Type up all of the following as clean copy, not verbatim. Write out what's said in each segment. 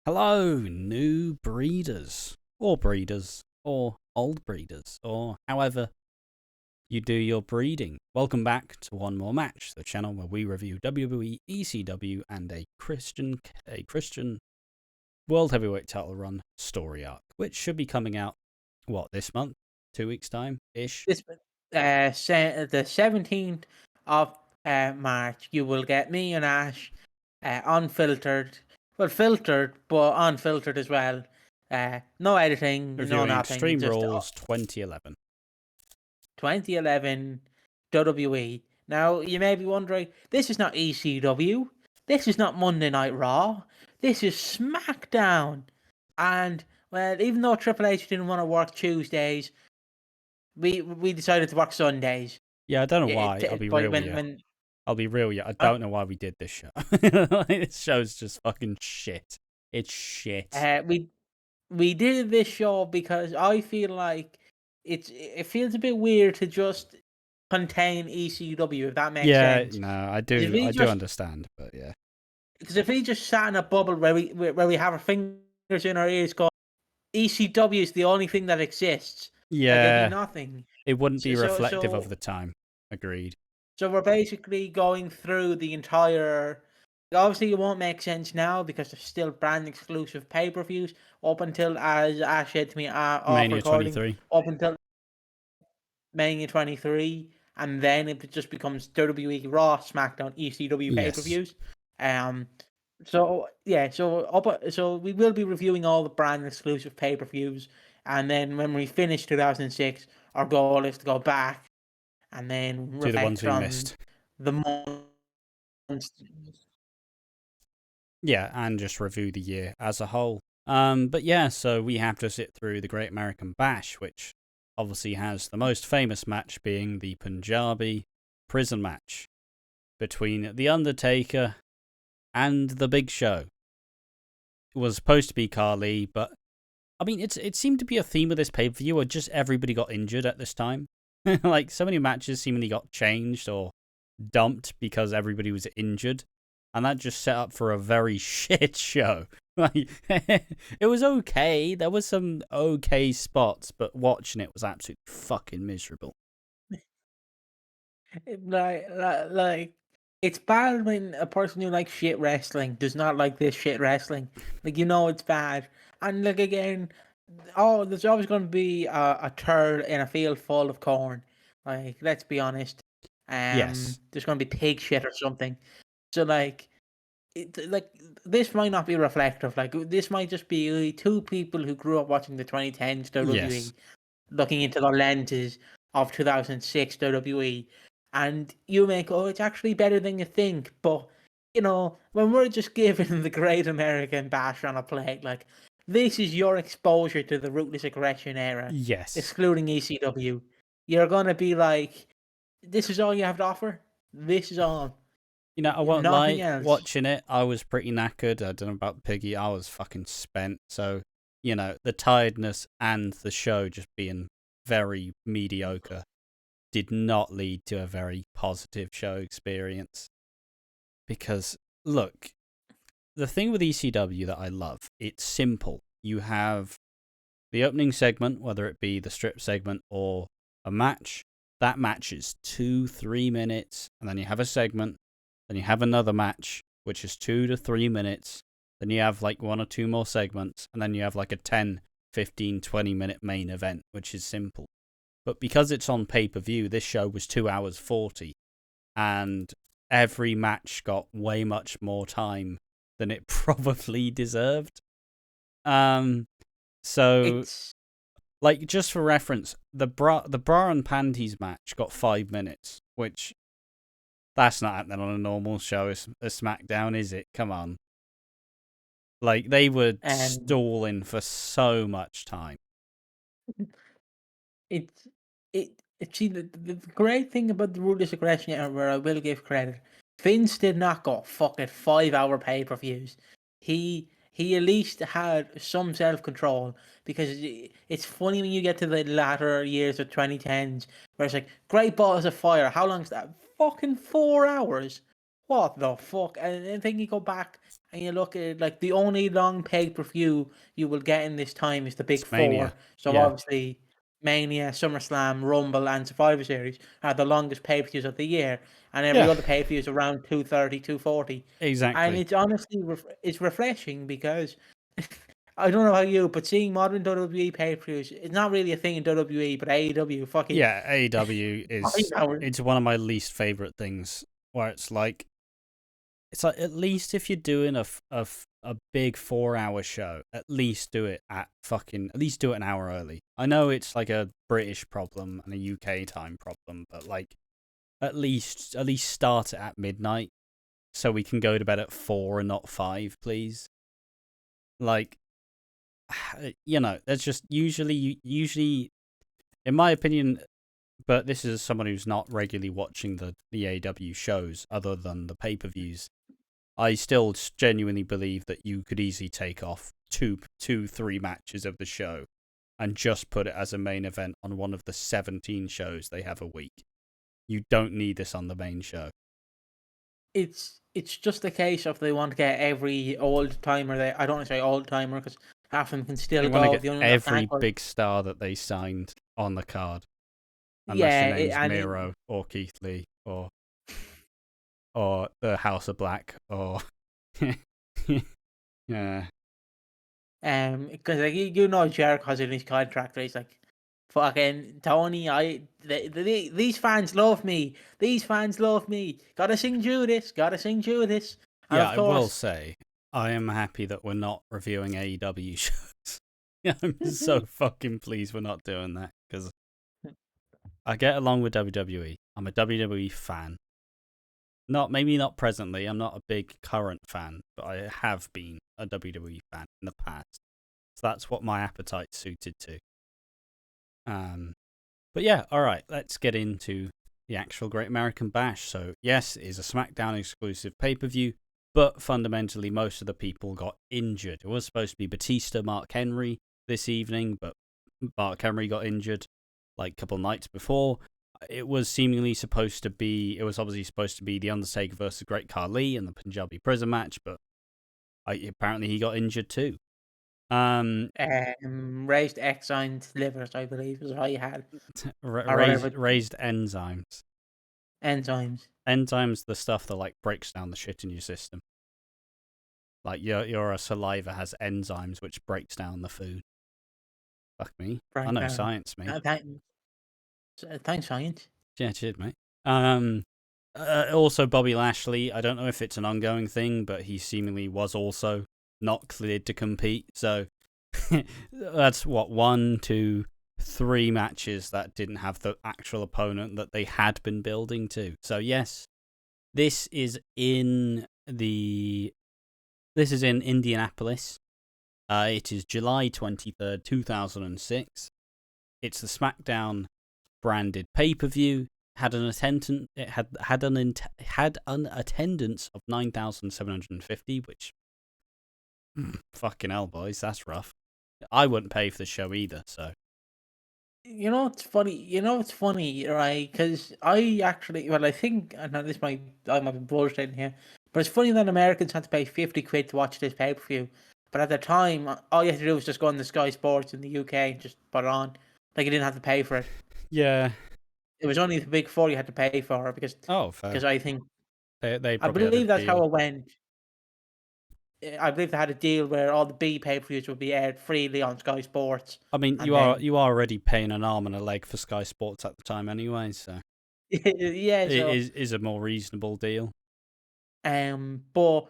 Hello, new breeders, or old breeders, or however you do your breeding. Welcome back to One More Match, the channel where we review WWE ECW and a Christian World Heavyweight Title Run story arc, which should be coming out, this month? 2 weeks' time-ish? The 17th of March, you will get me and Ash unfiltered. Well, filtered, but unfiltered as well. No editing, Reviewing no nothing. Extreme Just Rules 2011. 2011 WWE. Now, you may be wondering, this is not ECW. This is not Monday Night Raw. This is SmackDown. And, well, even though Triple H didn't want to work Tuesdays, we decided to work Sundays. Yeah, I don't know why. I'll be real with you. I'll be real, yeah. I don't know why we did this show. This show's just fucking shit. It's shit. We did this show because I feel like it feels a bit weird to just contain ECW, if that makes sense. Yeah, no, I do understand, but yeah. Because if we just sat in a bubble where we have our fingers in our ears going, ECW is the only thing that exists. Yeah. Like, it'd be nothing. It wouldn't be reflective of the time. Agreed. So we're basically going through the entire... Obviously, it won't make sense now because there's still brand exclusive pay-per-views up until, as Ash said to me off Mania recording, 23. up until Mania 23, and then it just becomes WWE Raw, SmackDown, ECW pay-per-views. So we will be reviewing all the brand exclusive pay-per-views, and then when we finish 2006, our goal is to go back and then do the ones we missed. The months. Yeah, and just review the year as a whole. But yeah, so we have to sit through the Great American Bash, which obviously has the most famous match being the Punjabi prison match between The Undertaker and The Big Show. It was supposed to be Khali, but I mean, it seemed to be a theme of this pay-per-view where just everybody got injured at this time. Like, so many matches seemingly got changed or dumped because everybody was injured. And that just set up for a very shit show. Like, it was okay. There was some okay spots, but watching it was absolutely fucking miserable. Like, it's bad when a person who likes shit wrestling does not like this shit wrestling. Like, it's bad. And, like, again, there's always going to be a turd in a field full of corn. Like, let's be honest. Yes. There's going to be pig shit or something. So, like, this might not be reflective. Like, this might just be two people who grew up watching the 2010s WWE, looking into the lenses of 2006 WWE, and you make, it's actually better than you think. But, when we're just given the Great American Bash on a plate, like, this is your exposure to the Ruthless Aggression era. Yes. Excluding ECW. You're going to be like, this is all you have to offer? This is all. I won't lie, watching it, I was pretty knackered. I don't know about Piggy, I was fucking spent. So, the tiredness and the show just being very mediocre did not lead to a very positive show experience. Because, look, the thing with ECW that I love, it's simple. You have the opening segment, whether it be the strip segment or a match. That match is 2-3 minutes, and then you have a segment. Then you have another match, which is 2 to 3 minutes. Then you have like 1 or 2 more segments. And then you have like a 10, 15, 20-minute main event, which is simple. But because it's on pay-per-view, this show was 2 hours 40. And every match got way much more time than it probably deserved. So, like, just for reference, the bra and panties match got 5 minutes, which... That's not happening on a normal show, a SmackDown, is it? Come on. Like, they were stalling for so much time. See, the great thing about the Ruthless Aggression era, where I will give credit, Vince did not go fucking 5-hour pay-per-views. He at least had some self-control, because it's funny when you get to the latter years of 2010s, where it's like, Great Balls of Fire, how long's that? Fucking 4 hours. What the fuck? And then you go back and you look at like the only long pay-per-view you will get in this time is the big It's Mania. four. So obviously Mania, SummerSlam, Rumble, and Survivor Series are the longest pay-per-views of the year, and every other pay-per-view is around 230, 240. Exactly. And it's honestly it's refreshing because I don't know about you, but seeing modern WWE pay-per-views, it's not really a thing in WWE, but AEW fucking AEW is it's one of my least favorite things. Where it's like at least if you're doing a big 4-hour show, at least do it at an hour early. I know it's like a British problem and a UK time problem, but like at least start it at midnight so we can go to bed at 4 and not 5, please. Like, you know, that's just usually, in my opinion. But this is someone who's not regularly watching the AEW shows other than the pay-per-views. I still genuinely believe that you could easily take off 3 matches of the show and just put it as a main event on one of the 17 shows they have a week. You don't need this on the main show. It's just a case of they want to get every old timer there. I don't want to say old timer because half of them can still go. Want to get every big star that they signed on the card. Unless your name's Miro or Keith Lee or the House of Black or yeah. Because like you know Jericho's in his contract, he's like, fucking Tony, these fans love me. These fans love me. Gotta sing Judas. Gotta sing Judas. And yeah, of course, I will say I am happy that we're not reviewing AEW shows. I'm so fucking pleased we're not doing that because I get along with WWE. I'm a WWE fan. Maybe not presently. I'm not a big current fan, but I have been a WWE fan in the past. So that's what my appetite's suited to. But yeah, all right. Let's get into the actual Great American Bash. So yes, it is a SmackDown exclusive pay-per-view, but fundamentally most of the people got injured. It was supposed to be Batista, Mark Henry this evening, but Mark Henry got injured like a couple nights before. It was obviously supposed to be The Undertaker versus Great Khali in the Punjabi prison match, but apparently he got injured too. Raised enzymes livers, I believe, is all you had. Raised enzymes. Enzymes, the stuff that like breaks down the shit in your system. Like your saliva has enzymes which breaks down the food. Fuck me. I know science, mate. Thanks, science. Yeah, cheers, mate. Also, Bobby Lashley. I don't know if it's an ongoing thing, but he seemingly was also not cleared to compete. So that's 1, 2, 3 matches that didn't have the actual opponent that they had been building to. So yes, this is in Indianapolis. It is July 23rd, 2006. It's the SmackDown branded pay-per-view. Had an attendance of 9,750, which fucking hell, boys, that's rough. I wouldn't pay for the show either. So you know it's funny, right? Because I think, I know I might be bullshitting here, but it's funny that Americans had to pay 50 quid to watch this pay-per-view. But at the time, all you had to do was just go on the Sky Sports in the UK and just put it on. Like, you didn't have to pay for it. Yeah. It was only the big 4 you had to pay for because I think they I believe that's how it went. I believe they had a deal where all the B pay-per-views would be aired freely on Sky Sports. I mean, you are already paying an arm and a leg for Sky Sports at the time anyway, so yeah, it is a more reasonable deal. But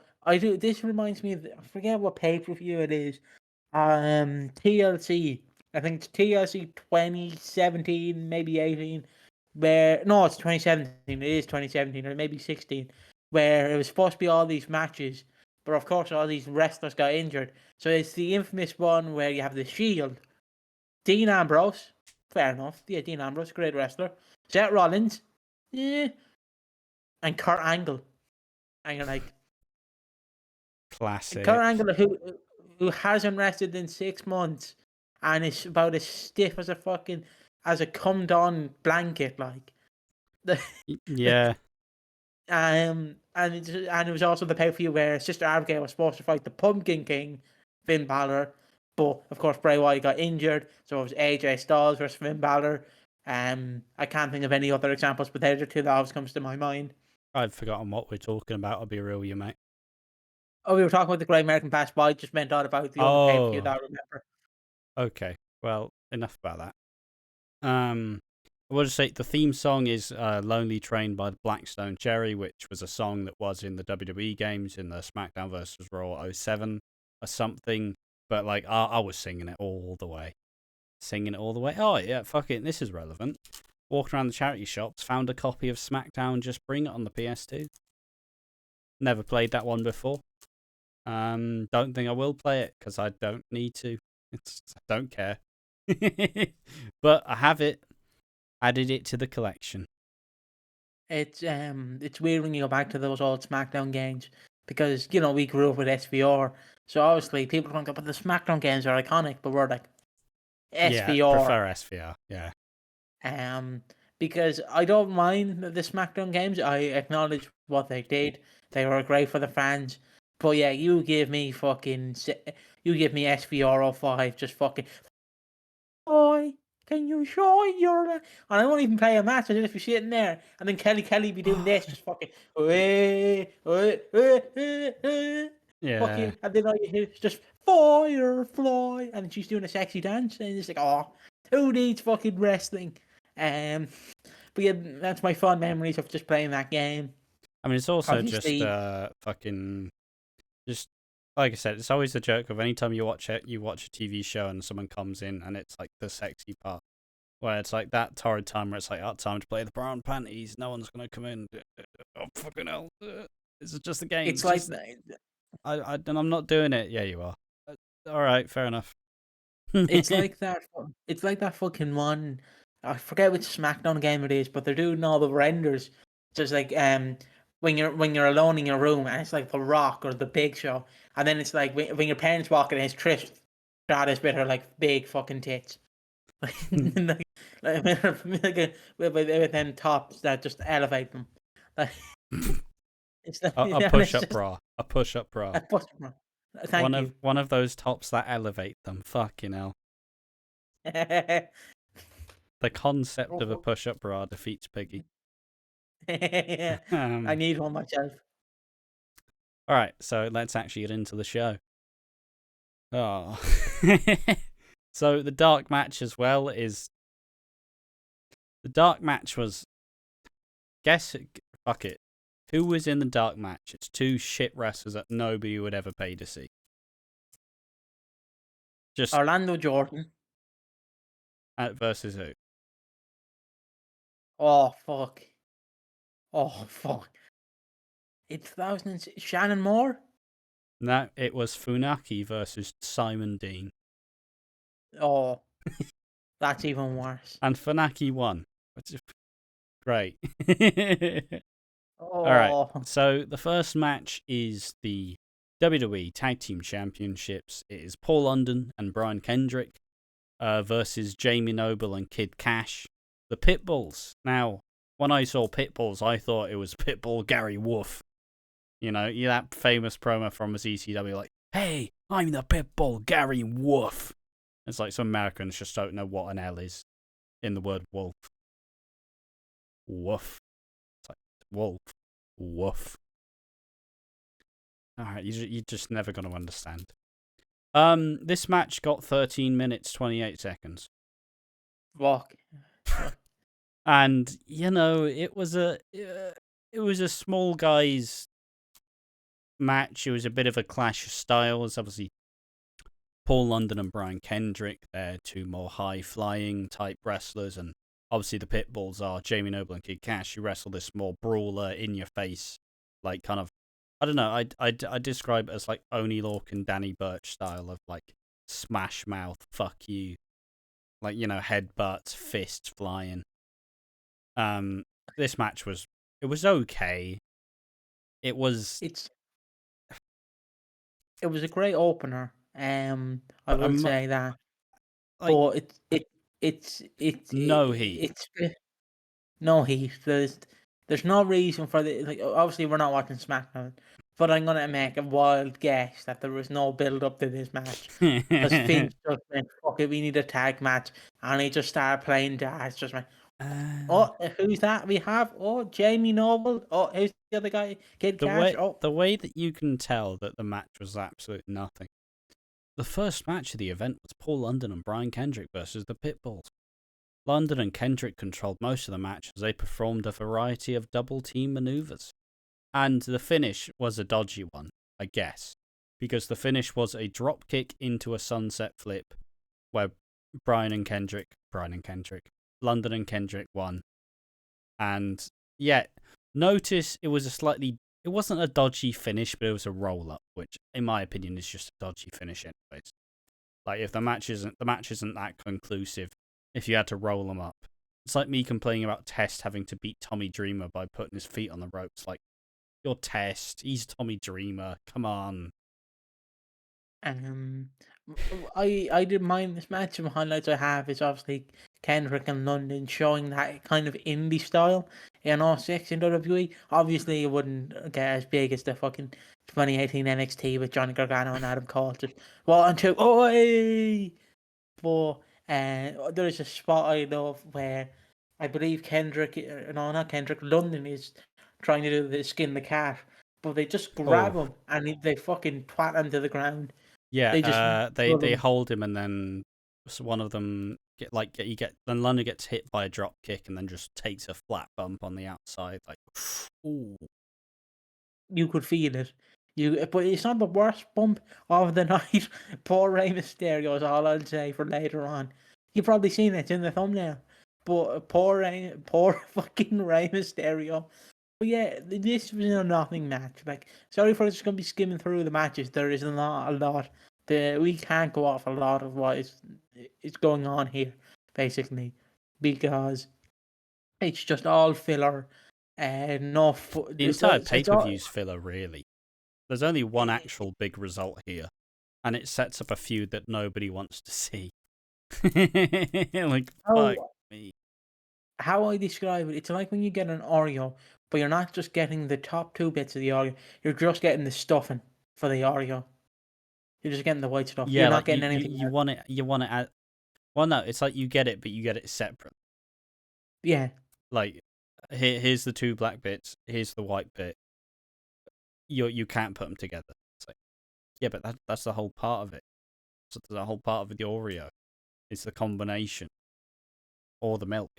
this reminds me of, I forget what pay-per-view it is. TLC. I think it's TLC 2017, maybe 18. No, it's 2017. It is 2017, or maybe 16. Where it was supposed to be all these matches, but of course all these wrestlers got injured. So it's the infamous one where you have the Shield, Dean Ambrose, fair enough. Yeah, Dean Ambrose, great wrestler. Seth Rollins, yeah, and Kurt Angle. And you're like, classic. Kurt Angle, who hasn't rested in 6 months, and is about as stiff as a come-down blanket, like. Yeah. And and it was also the pay-per-view where Sister Abigail was supposed to fight the Pumpkin King, Finn Balor, but of course Bray Wyatt got injured, so it was AJ Styles versus Finn Balor. I can't think of any other examples, but they're the two that always comes to my mind. I've forgotten what we're talking about. I'll be real with you, mate. Oh, we were talking about the Great American Bash, but I just meant out about the other pay-per-view that I remember. Okay. Well, enough about that. I will just say the theme song is Lonely Train by the Blackstone Cherry, which was a song that was in the WWE games in the SmackDown vs. Raw 07 or something. But like I was singing it all the way. Oh yeah, fuck it, this is relevant. Walked around the charity shops, found a copy of SmackDown Just Bring It on the PS2. Never played that one before. Don't think I will play it because I don't need to. I don't care. But I have it. Added it to the collection. It's weird when you go back to those old SmackDown games because we grew up with SVR, so obviously people think about the SmackDown games are iconic, but we're like SVR. Yeah, prefer SVR. Yeah. Because I don't mind the SmackDown games. I acknowledge what they did. They were great for the fans. But yeah, you give me SVR 05, just fucking. Boy, can you show your? And I won't even play a match. I just be sitting there, and then Kelly be doing this, just fucking. Yeah. Fucking, and then all you hear is just Firefly, and she's doing a sexy dance, and it's like, oh, who needs fucking wrestling? But yeah, that's my fond memories of just playing that game. I mean, it's also obviously just fucking, just like I said, it's always the joke of anytime you watch a TV show and someone comes in and it's like the sexy part, where it's like that torrid time where it's like, oh, time to play the brown panties. No one's gonna come in. Oh fucking hell! This is just a game. It's like I'm not doing it. Yeah, you are. All right, fair enough. It's like that. It's like that fucking one. I forget which SmackDown game it is, but they're doing all the renders. Just like when you're alone in your room, and it's like The Rock or The Big Show, and then it's like when your parents walk in, it's Trish Stratus with her like big fucking tits, like with them tops that just elevate them. Like, it's like, a push-up bra. A push-up bra. A push-up bra. Thank you. One of those tops that elevate them. Fucking hell. The concept of a push-up bra defeats Piggy. I need one myself. All right, so let's actually get into the show. Oh. So the dark match as well is... The dark match was... Fuck it. Who was in the dark match? It's two shit wrestlers that nobody would ever pay to see. Just Orlando Jordan. Versus who? Oh, fuck. It's Shannon Moore? No, it was Funaki versus Simon Dean. Oh, that's even worse. And Funaki won. Great. All right, so the first match is the WWE Tag Team Championships. It is Paul London and Brian Kendrick versus Jamie Noble and Kid Cash, the Pitbulls. Now, when I saw Pitbulls, I thought it was Pitbull Gary Wolf. That famous promo from his ECW, like, hey, I'm the Pitbull Gary Wolf. It's like some Americans just don't know what an L is in the word wolf. Woof. It's like, wolf. Woof. Alright, you're just never going to understand. This match got 13 minutes, 28 seconds. Fuck. And, it was a small guys match. It was a bit of a clash of styles. Obviously, Paul London and Brian Kendrick, they're two more high-flying type wrestlers, and obviously the Pitbulls are Jamie Noble and Kid Cash, who wrestle this more brawler, in-your-face, like kind of, I don't know, I describe it as like Oney Lorcan and Danny Burch style of like smash mouth, fuck you, like, headbutts, fists flying. This match was okay. It was a great opener. I will say that. Like, but it's no heat. No heat. There's no reason for the obviously we're not watching SmackDown, but I'm gonna make a wild guess that there was no build up to this match because Finn just went, "Fuck it, we need a tag match," and he just started playing jazz. Just went, "Oh, who's that? We have Jamie Noble. Oh, who's the other guy? Kid Cash. The way that you can tell that the match was absolutely nothing. The first match of the event was Paul London and Brian Kendrick versus the Pitbulls. London and Kendrick controlled most of the match as they performed a variety of double team maneuvers. And the finish was a dodgy one, I guess, because the finish was a drop kick into a sunset flip where London and Kendrick won. And yet, notice it wasn't a dodgy finish, but it was a roll up, which in my opinion is just a dodgy finish anyways. Like if the match isn't that conclusive, if you had to roll them up. It's like me complaining about Test having to beat Tommy Dreamer by putting his feet on the ropes. Like, you're Test, he's Tommy Dreamer, come on. I didn't mind this match. Some highlights I have is obviously Kendrick and London showing that kind of indie style in all 6 in WWE. Obviously, it wouldn't get as big as the fucking 2018 NXT with Johnny Gargano and Adam Cole. Just 1, 2, oi! But there's a spot I love where I believe London is trying to do the skin the cat, but they just grab him and they fucking twat him to the ground. Yeah, they hold him and then one of them then London gets hit by a drop kick and then just takes a flat bump on the outside. Like, ooh. You could feel it. But it's not the worst bump of the night. Poor Rey Mysterio is all I'll say for later on. You've probably seen it, it's in the thumbnail. But poor fucking Rey Mysterio. But yeah, this was a nothing match. Like, sorry for just gonna be skimming through the matches. There is not a lot. We can't go off a lot of what is going on here, basically, because it's just all filler. The entire pay-per-view's filler, really. There's only one actual big result here, and it sets up a feud that nobody wants to see. Like, fuck me. How I describe it, it's like when you get an Oreo, but you're not just getting the top 2 bits of the Oreo, you're just getting the stuffing for the Oreo. You're just getting the white stuff. Yeah, you're like not getting anything. You want it at... Well, no, it's like you get it, but you get it separate. Yeah. Like, here's the 2 black bits, here's the white bit. You can't put them together. It's like, yeah, but that's the whole part of it. So the whole part of the Oreo. It's the combination. Or the milk.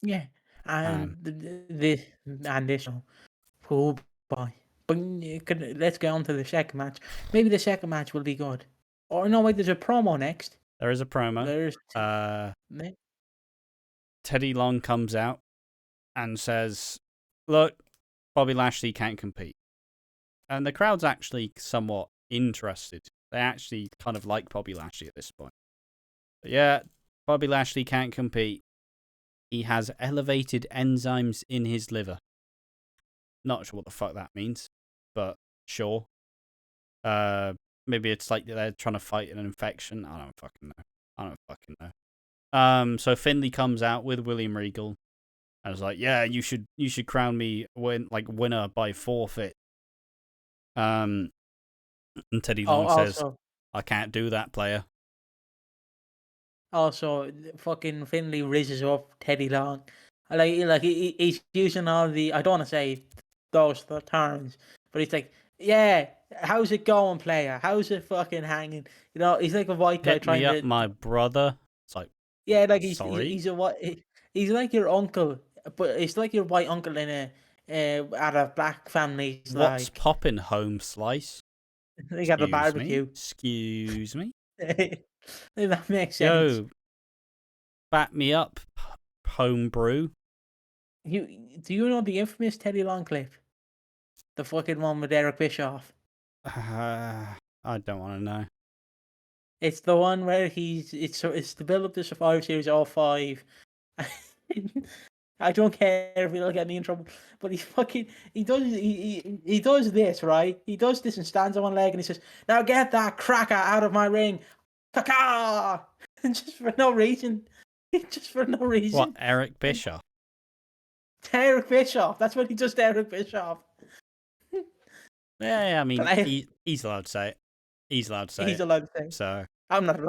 Yeah. And this, oh boy. But let's get on to the second match. Maybe the second match will be good. Or no, wait, there's a promo next. There is a promo. Teddy Long comes out and says, look, Bobby Lashley can't compete. And the crowd's actually somewhat interested. They actually kind of like Bobby Lashley at this point. But yeah, Bobby Lashley can't compete. He has elevated enzymes in his liver. Not sure what the fuck that means, but sure. Maybe it's like they're trying to fight an infection. I don't fucking know. So Finlay comes out with William Regal and was like, yeah, you should crown me winner by forfeit. And Teddy Long says, I can't do that, player. Also, fucking Finlay rizzes up Teddy Long. He's using all the, I don't want to say those terms, but he's like, yeah, how's it going, player? How's it fucking hanging? You know, he's like a white guy trying to... my brother. It's like, yeah, like he's like your uncle, but it's like your white uncle in at a black family. What's poppin', home slice? They got the barbecue. Excuse me. That makes sense. Yo, back me up, homebrew. Do you know the infamous Teddy Long clip? The fucking one with Eric Bischoff. I don't want to know. It's the one where it's the build up to Survivor Series all 5. I don't care if he'll get me in trouble, but he does this, right? He does this and stands on one leg and he says, "Now get that cracker out of my ring." Caca! Just for no reason. Just for no reason. What, Eric Bischoff? Eric Bischoff. That's what he does to Eric Bischoff. Yeah, I mean, he's allowed to say it. He's allowed to say He's it. allowed to say it. So I'm not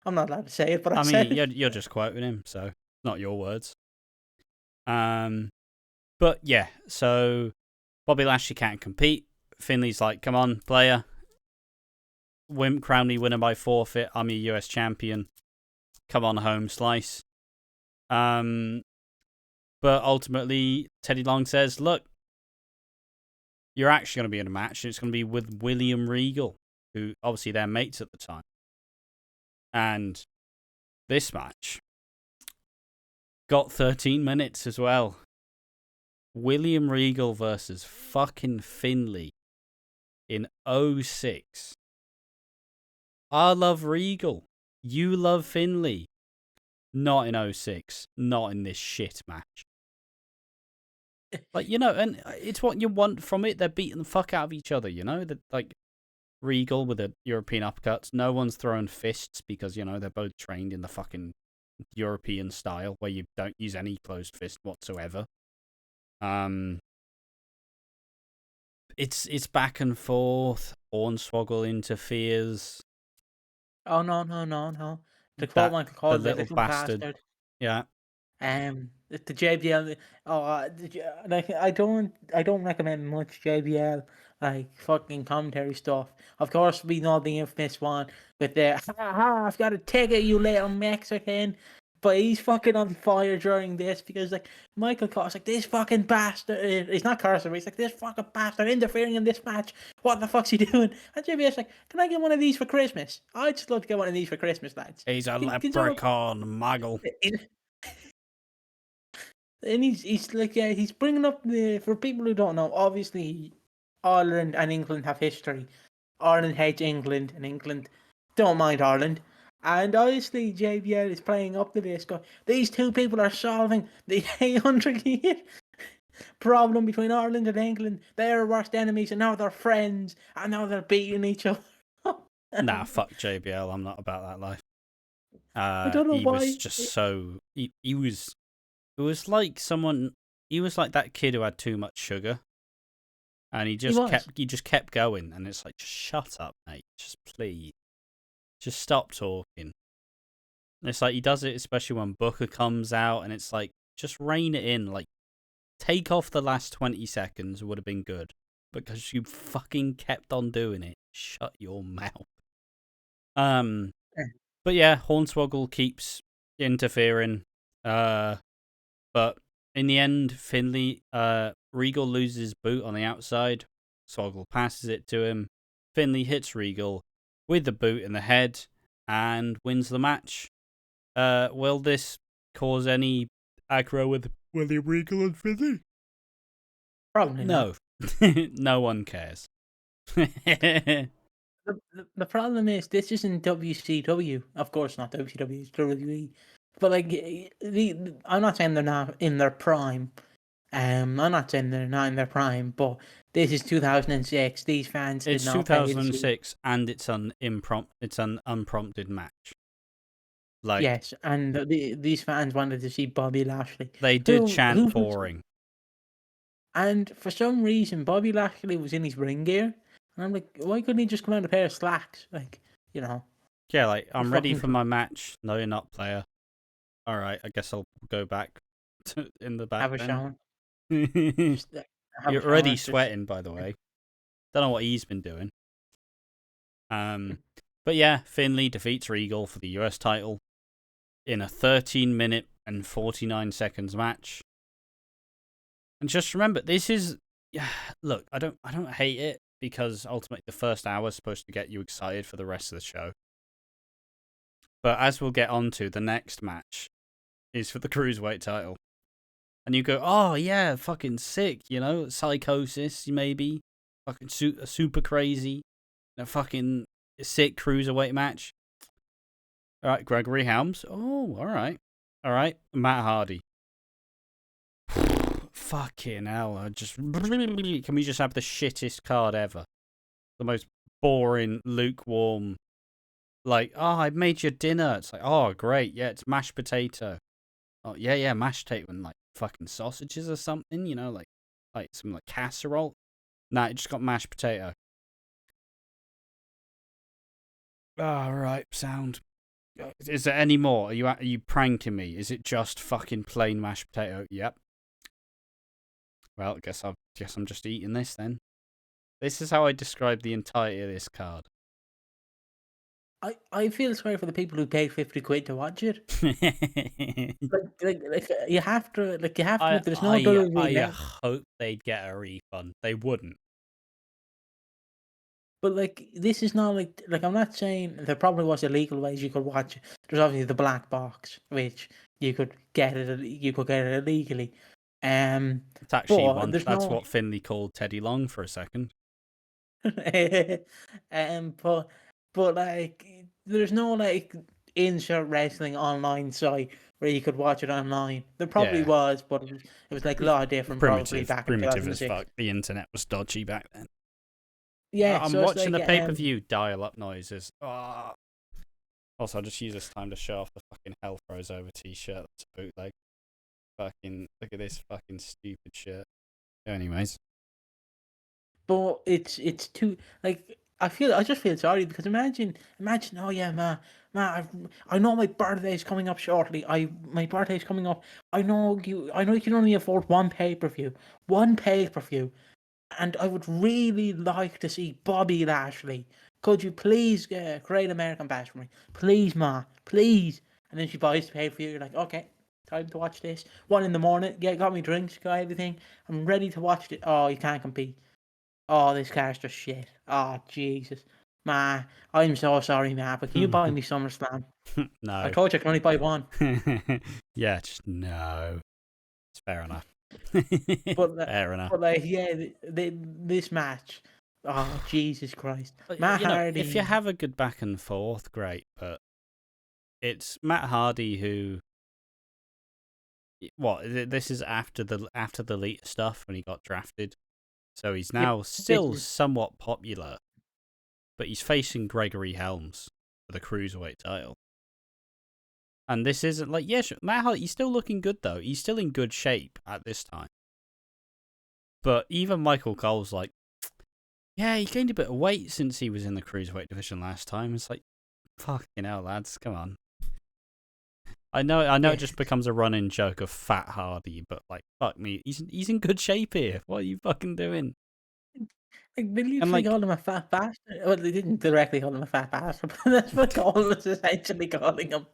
allowed to say it, but I I said mean, it. you're just quoting him, so not your words. But yeah, so Bobby Lashley can't compete. Finley's like, come on, player. Crown me winner by forfeit. I'm your US champion. Come on home, slice. But ultimately, Teddy Long says, look, you're actually going to be in a match. And it's going to be with William Regal, who obviously they're mates at the time. And this match got 13 minutes as well. William Regal versus fucking Finley in 06. I love Regal. You love Finley. Not in 06. Not in this shit match. Like, you know, and it's what you want from it. They're beating the fuck out of each other, you know? Like, Regal with the European uppercuts. No one's throwing fists because, you know, they're both trained in the fucking European style where you don't use any closed fist whatsoever. It's back and forth. Hornswoggle interferes. Oh no! To quote Michael Cole, the little bastard. Yeah. The JBL. Like I don't recommend much JBL like fucking commentary stuff. Of course, we know the infamous one with the I've got a ticket, you little Mexican. But he's fucking on fire during this because like Michael Cole's like, this fucking bastard. He's not cursing, but he's like, this fucking bastard interfering in this match. What the fuck's he doing? And JBL's like, can I get one of these for Christmas? I'd just love to get one of these for Christmas, lads. He's a leprechaun, muggle. And he's like, yeah, he's bringing up for people who don't know, obviously Ireland and England have history. Ireland hates England and England don't mind Ireland. And obviously JBL is playing up to this. These two people are solving the 800-year problem between Ireland and England. They're worst enemies and now they're friends and now they're beating each other. Nah, fuck JBL. I'm not about that life. I don't know why. Was just so... He was... It was like someone... He was like that kid who had too much sugar. And he just kept going. And it's like, just shut up, mate. Just please. Just stop talking. And it's like, he does it especially when Booker comes out. And it's like, just rein it in. Like, take off the last 20 seconds would have been good. Because you fucking kept on doing it. Shut your mouth. But yeah, Hornswoggle keeps interfering. But in the end, Finley, Regal loses his boot on the outside. Swoggle passes it to him. Finley hits Regal with the boot in the head and wins the match. Will this cause any aggro with William Regal and Finley? Probably no. No one cares. The problem is, this isn't WCW. Of course not WCW, it's WWE. But like, I'm not saying they're not in their prime. I'm not saying they're not in their prime, but this is 2006. These fans did not. It's 2006, and it's an unprompted match. Like, yes, and these fans wanted to see Bobby Lashley. They did chant boring. And for some reason, Bobby Lashley was in his ring gear. And I'm like, why couldn't he just come out in a pair of slacks? Like, you know. Yeah, like, I'm ready for my match. No, you're not, player. All right, I guess I'll go back in the back. Have a shower. You're already sweating, by the way. Don't know what he's been doing. But yeah, Finley defeats Regal for the US title in a 13-minute and 49 seconds match. And just remember, this is... Look, I don't hate it, because ultimately the first hour is supposed to get you excited for the rest of the show. But as we'll get on to, the next match is for the Cruiserweight title. And you go, oh yeah, fucking sick, you know, Psychosis, maybe. Fucking super crazy. A fucking sick Cruiserweight match. Alright, Gregory Helms. Oh, alright. Alright, Matt Hardy. Fucking hell, can we just have the shittest card ever? The most boring, lukewarm, like, oh, I made your dinner. It's like, oh, great, yeah, it's mashed potato. Oh, yeah, mashed potato and like fucking sausages or something, you know, like some like casserole. Nah, it just got mashed potato. All right, sound. Is there any more? Are you pranking me? Is it just fucking plain mashed potato? Yep. Well, I guess I'm just eating this then. This is how I describe the entirety of this card. I feel sorry for the people who paid 50 quid to watch it. You have to there's no WWE I now. hope they'd get a refund. They wouldn't. But this is not like I'm not saying there probably was illegal ways you could watch it. There's obviously the black box, which you could get it illegally. It's actually But there's that's no what Finley called Teddy Long for a second. but there's no insert wrestling online site where you could watch it online. There probably was, but it was a lot different probably back in primitive as 2006. fuck. The internet was dodgy back then. Yeah, I'm so watching the pay-per-view dial-up noises. Oh. Also, I'll just use this time to show off the fucking Hell Throws Over t-shirt. That's a bootleg. Fucking look at this fucking stupid shit. Anyways, but it's too I just feel sorry because imagine oh yeah I know my birthday's coming up shortly. My birthday's coming up. I know you can only afford one pay-per-view, and I would really like to see Bobby Lashley. Could you please create American Bash for me? Please, Ma. Please. And then she buys the pay-per-view. You're like, okay, time to watch this. 1 a.m. Yeah, got me drinks, got everything. I'm ready to watch it. Oh, you can't compete. Oh, this car's just shit. Oh, Jesus. Ma, I'm so sorry, Ma, but can you buy me SummerSlam? No. I told you I can only buy one. Yeah, just no. It's fair enough. Fair enough. But yeah, this match. Oh, Jesus Christ. Matt Hardy. If you have a good back and forth, great, but it's Matt Hardy who. What? This is after the Elite stuff when he got drafted. So he's now still somewhat popular, but he's facing Gregory Helms for the Cruiserweight title. And this isn't Matt Hardy, he's still looking good though. He's still in good shape at this time. But even Michael Cole's like, yeah, he gained a bit of weight since he was in the Cruiserweight division last time. It's like, fucking hell, lads, come on. I know it just becomes a running joke of Fat Hardy, but fuck me, he's in good shape here. What are you fucking doing? They literally called him a fat bastard. Well, they didn't directly call him a fat bastard, but that's what Cole was essentially calling him.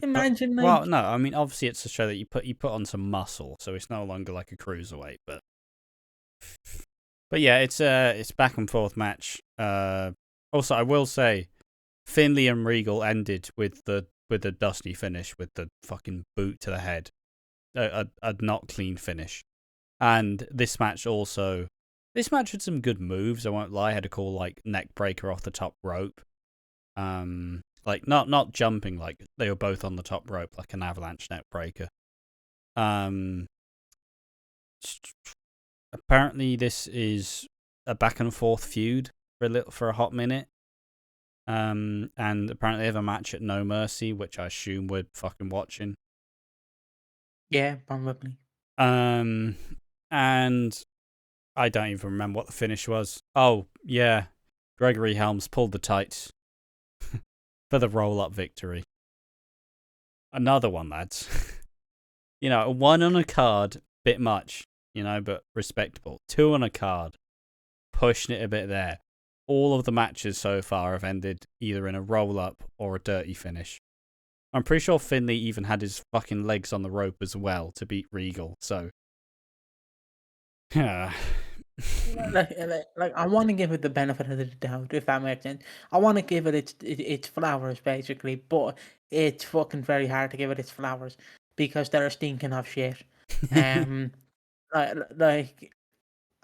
Imagine well, no, I mean obviously it's to show that you put on some muscle, so it's no longer like a cruiserweight, but yeah, it's back and forth match. Also, I will say, Finley and Regal ended with the dusty finish with the fucking boot to the head, a not clean finish, and this match had some good moves. I won't lie. I had a cool neck breaker off the top rope, not jumping, they were both on the top rope like an avalanche neck breaker. Apparently this is a back and forth feud for a hot minute. And apparently they have a match at No Mercy, which I assume we're fucking watching. Yeah, probably. And I don't even remember what the finish was. Oh, yeah. Gregory Helms pulled the tights for the roll-up victory. Another one, lads. One on a card, bit much, but respectable. 2 on a card, pushing it a bit there. All of the matches so far have ended either in a roll-up or a dirty finish. I'm pretty sure Finley even had his fucking legs on the rope as well to beat Regal, so... Yeah. I want to give it the benefit of the doubt, if that makes sense. I want to give it its flowers, basically, but it's fucking very hard to give it its flowers because they're stinking of shit. I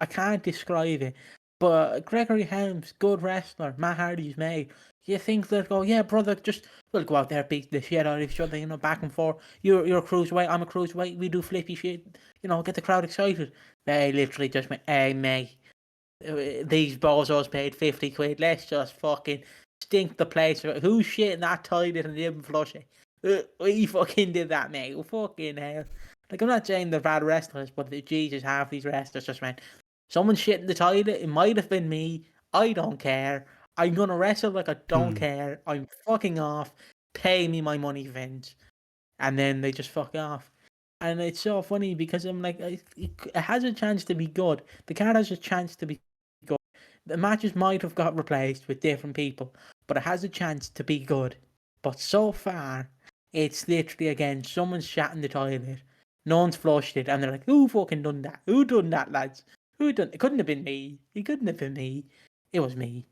can't describe it, but Gregory Helms, good wrestler, Matt Hardy's mate. You think they'll go, yeah, brother, we'll go out there, beat the shit out of each other, back and forth. You're a cruiserweight, I'm a cruiserweight, we do flippy shit, get the crowd excited. They literally just went, hey, mate, these bozos paid 50 quid, let's just fucking stink the place. Who's shitting that toilet and didn't flush it? We fucking did that, mate. Fucking hell. Like, I'm not saying they're bad wrestlers, but Jesus, half these wrestlers just went, someone shit in the toilet, it might have been me, I don't care, I'm gonna wrestle like I don't care, I'm fucking off, pay me my money, Vince. And then they just fuck off. And it's so funny because I'm like, it has a chance to be good. The card has a chance to be good. The matches might have got replaced with different people, but it has a chance to be good. But so far, it's literally, again, someone's shat in the toilet, no one's flushed it, and they're like, who fucking done that? Who done that, lads? Who done? It couldn't have been me. It couldn't have been me. It was me.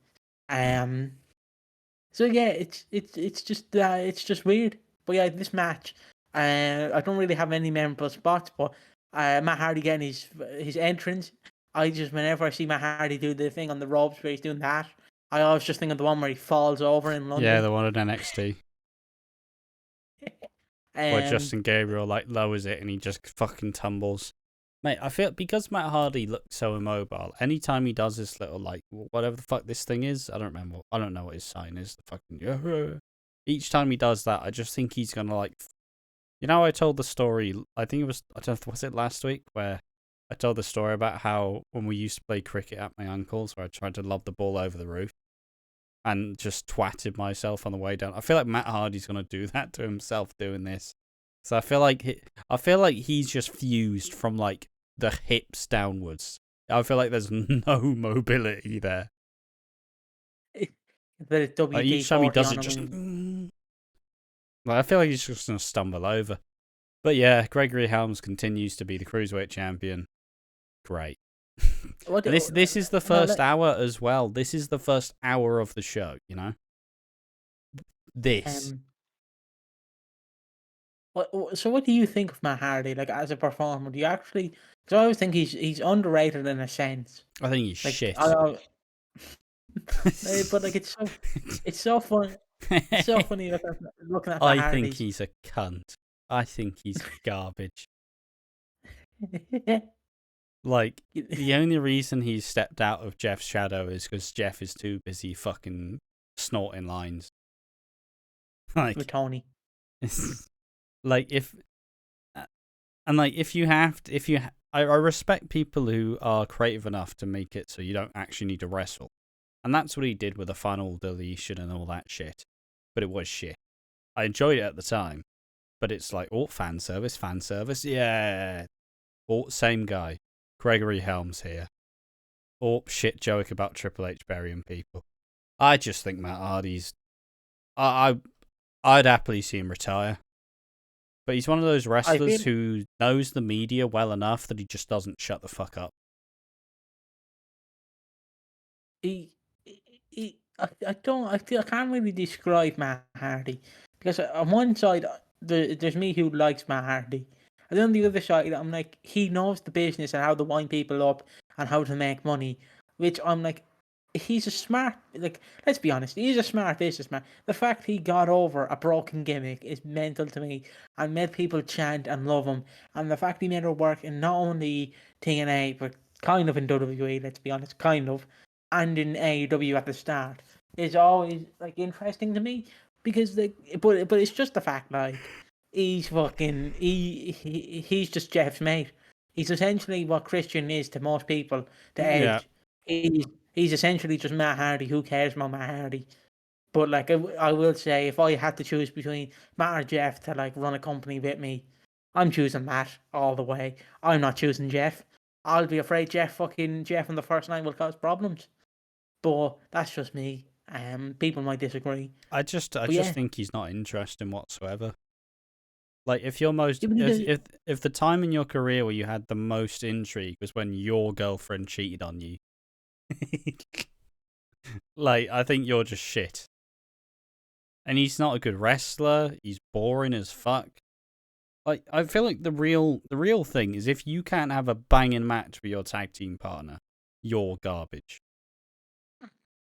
So yeah, it's just weird. But yeah, this match, I don't really have any memorable spots, but Matt Hardy getting his entrance. I just, whenever I see Matt Hardy do the thing on the ropes where he's doing that, I always just think of the one where he falls over in London. Yeah, the one at NXT. Where Justin Gabriel like lowers it and he just fucking tumbles. Mate, I feel because Matt Hardy looks so immobile, anytime he does this little, like, whatever the fuck this thing is, I don't remember. I don't know what his sign is. The fucking... Each time he does that, I just think he's going to, like... You know, I told the story, I think it was, I don't know, was it last week, where I told the story about how when we used to play cricket at my uncle's, where I tried to lob the ball over the roof and just twatted myself on the way down. I feel like Matt Hardy's going to do that to himself doing this. So I feel like he's just fused from, like, the hips downwards. I feel like there's no mobility there. Like each time he does it, just... Like, I feel like he's just going to stumble over. But yeah, Gregory Helms continues to be the Cruiserweight champion. Great. This is the first hour as well. This is the first hour of the show, you know? This. So what do you think of Matt Hardy, like, as a performer? Do you actually... Because I always think he's underrated in a sense. I think he's like, shit. But like, it's so fun. It's so funny looking at the I Hardys. think he's a cunt. I think he's garbage. Like, the only reason he's stepped out of Jeff's shadow is because Jeff is too busy fucking snorting lines. Like, with Tony. Like, I respect people who are creative enough to make it so you don't actually need to wrestle. And that's what he did with the final deletion and all that shit. But it was shit. I enjoyed it at the time. But it's like, oh, fan service, yeah. Oh, same guy. Gregory Helms here. Oh, shit joke about Triple H burying people. I just think Matt Hardy's... I'd happily see him retire. But he's one of those wrestlers who knows the media well enough that he just doesn't shut the fuck up. I can't really describe Matt Hardy, because on one side there's me who likes Matt Hardy, and then on the other side I'm like, he knows the business and how to wind people up and how to make money, which I'm like, he's a smart, like, let's be honest, he's a smart businessman. The fact he got over a broken gimmick is mental to me, and made people chant and love him, and the fact he made it work in not only TNA but kind of in WWE, let's be honest, kind of, and in AEW at the start, is always, like, interesting to me, because, like, but it's just the fact, like, he's fucking he's just Jeff's mate. He's essentially what Christian is to most people, to Edge. Yeah. He's essentially just Matt Hardy. Who cares about Matt Hardy? But, like, I will say, if I had to choose between Matt or Jeff to, like, run a company with me, I'm choosing Matt all the way. I'm not choosing Jeff. I'll be afraid Jeff on the first night will cause problems. But that's just me. People might disagree. I just think he's not interesting whatsoever. Like, if if the time in your career where you had the most intrigue was when your girlfriend cheated on you, like, I think you're just shit. And he's not a good wrestler. He's boring as fuck. Like, I feel like the real thing is, if you can't have a banging match with your tag team partner, you're garbage.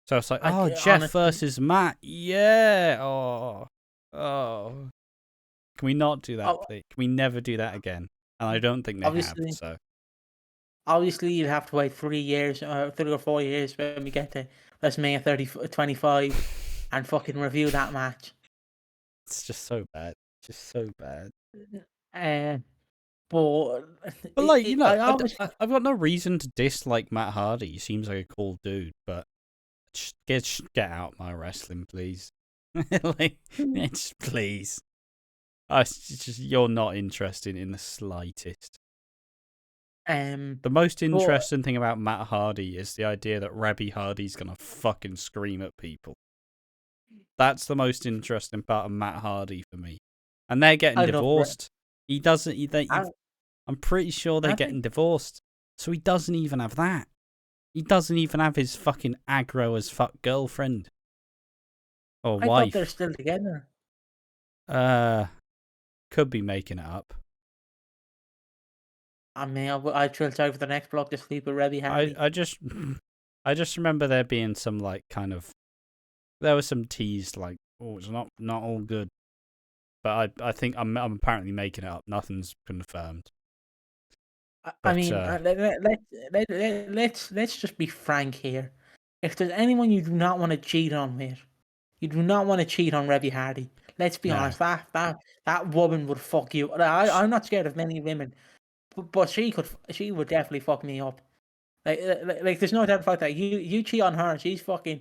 So it's like, Jeff honestly, versus Matt, yeah. Oh. Can we not do that, please? Can we never do that again? And I don't think they have. So obviously, you'd have to wait 3 years, 3 or 4 years when we get to WrestleMania 25 and fucking review that match. It's just so bad. Just so bad. But like, you know, I've got no reason to dislike Matt Hardy. He seems like a cool dude, but just get out my wrestling, please. Like, please. You're not interested in the slightest. The most interesting thing about Matt Hardy is the idea that Rebby Hardy's gonna fucking scream at people. That's the most interesting part of Matt Hardy for me. And they're getting divorced. He doesn't. I'm pretty sure they're getting divorced. So he doesn't even have that. He doesn't even have his fucking aggro as fuck girlfriend or wife. I thought they're still together. Could be making it up. I mean, I feel sorry for the next block to sleep with Rebby Hardy. I just remember there being some like kind of, there was some teased like, oh, it's not all good. But I think I'm apparently making it up. Nothing's confirmed. I mean, let's just be frank here. If there's anyone you do not want to cheat on with, you do not want to cheat on Rebby Hardy. Let's be honest. That woman would fuck you. I'm not scared of many women, but she would definitely fuck me up. Like there's no doubt about that. You cheat on her, she's throwing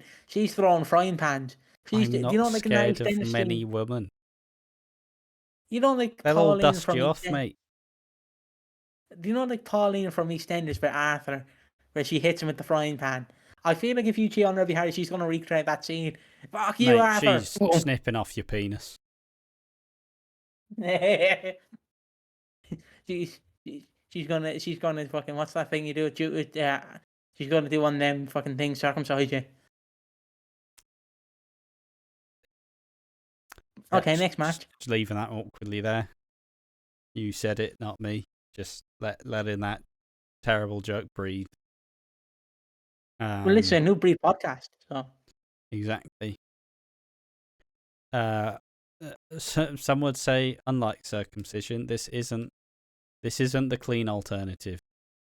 frying pans. I'm not scared of many women. You don't like they'll all dust you off, mate. Do you know like Pauline from EastEnders with Arthur, where she hits him with the frying pan? I feel like if you cheat on Rebby Hardy, she's gonna recreate that scene. Fuck you, Arthur. She's snipping off your penis. she's gonna fucking, what's that thing you do? She's gonna do one of them fucking things, circumcise you. Okay, next match. Just leaving that awkwardly there. You said it, not me. Just letting that terrible joke breathe. Well, it's a new breed podcast, so exactly. Some would say, unlike circumcision, this isn't the clean alternative.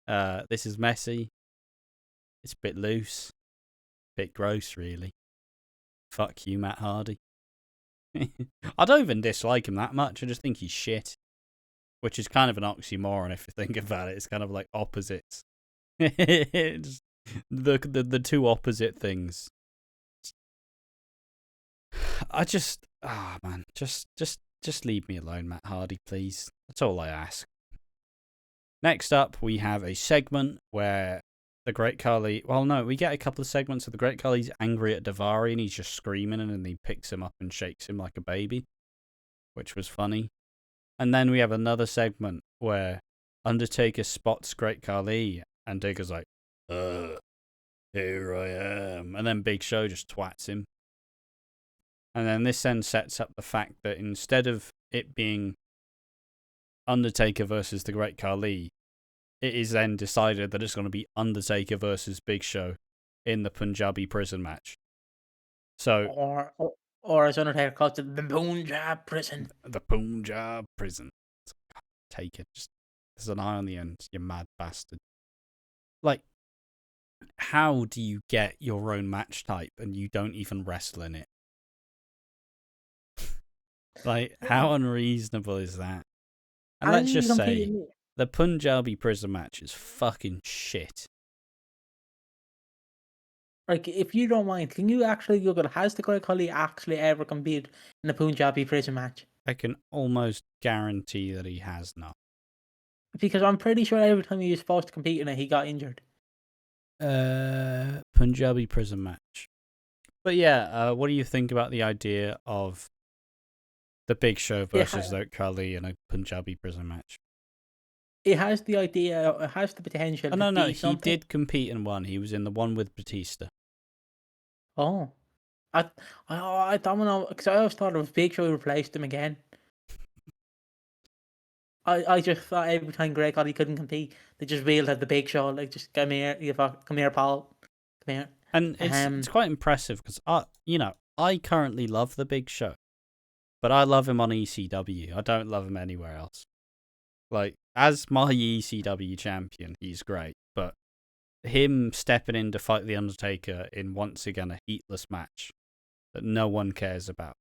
This is messy. It's a bit loose, a bit gross, really. Fuck you, Matt Hardy. I don't even dislike him that much. I just think he's shit, which is kind of an oxymoron if you think about it. It's kind of like opposites. The two opposite things. Just leave me alone, Matt Hardy, please. That's all I ask. Next up, we have a segment where the Great Khali... Well, no, we get a couple of segments of the Great Khali's angry at Daivari and he's just screaming and then he picks him up and shakes him like a baby, which was funny. And then we have another segment where Undertaker spots Great Khali and Digger's like, here I am. And then Big Show just twats him. And then this then sets up the fact that instead of it being Undertaker versus the Great Khali, it is then decided that it's going to be Undertaker versus Big Show in the Punjabi prison match. So, or as Undertaker calls it, the Punjab prison. The Punjab prison. Take it. Just, there's an eye on the end, you mad bastard. Like, how do you get your own match type and you don't even wrestle in it? Like, how unreasonable is that? And let's just say, the Punjabi prison match is fucking shit. Like, if you don't mind, can you actually Google, has the Great Khali actually ever competed in a Punjabi prison match? I can almost guarantee that he has not. Because I'm pretty sure every time he was supposed to compete in it, he got injured. Punjabi prison match. But yeah, what do you think about the idea of the Big Show versus the Khali in a Punjabi prison match? It has the idea, it has the potential. Oh, no, he did compete in one. He was in the one with Batista. Oh, I don't know, because I always thought it was Big Show who replaced him again. I just thought every time Great Khali couldn't compete, they just wheeled at the Big Show, like, just come here, Paul, come here. And it's quite impressive because I currently love the Big Show, but I love him on ECW. I don't love him anywhere else. Like, as my ECW champion, he's great, but him stepping in to fight The Undertaker in once again a heatless match that no one cares about,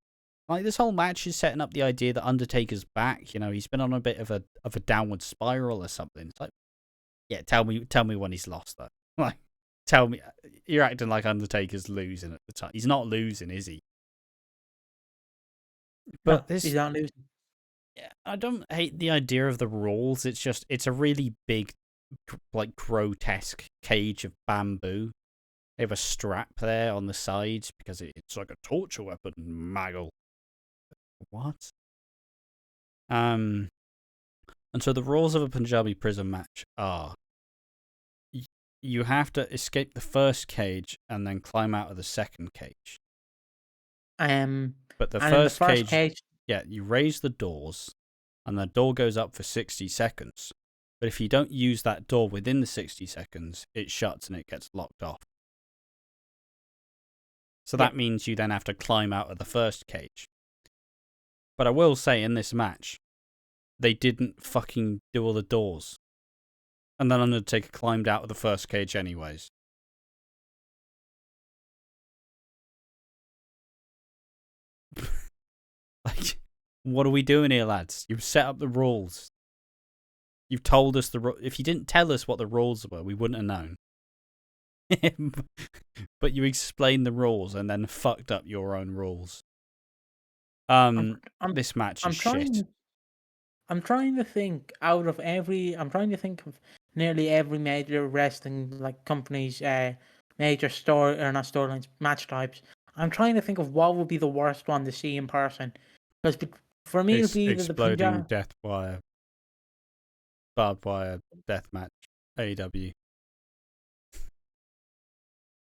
Like, this whole match is setting up the idea that Undertaker's back. You know, he's been on a bit of a downward spiral or something. It's like, yeah, tell me when he's lost, though. Like, tell me. You're acting like Undertaker's losing at the time. He's not losing, is he? But no, he's not losing. Yeah, I don't hate the idea of the rules. It's just, it's a really big, like, grotesque cage of bamboo. They have a strap there on the sides because it's like a torture weapon, Maggle. What? And so the rules of a Punjabi prison match are: you have to escape the first cage and then climb out of the second cage. But the first cage, yeah, you raise the doors, and the door goes up for 60 seconds. But if you don't use that door within the 60 seconds, it shuts and it gets locked off. So that means you then have to climb out of the first cage. But I will say, in this match, they didn't fucking do all the doors. And then Undertaker climbed out of the first cage anyways. Like, what are we doing here, lads? You've set up the rules. You've told us the rules. If you didn't tell us what the rules were, we wouldn't have known. But you explained the rules and then fucked up your own rules. This match is shit. I'm trying to think I'm trying to think of nearly every major wrestling like company's major storylines, match types. I'm trying to think of what would be the worst one to see in person. Because for me, it'd be either the exploding death wire, barbed wire death match, AEW.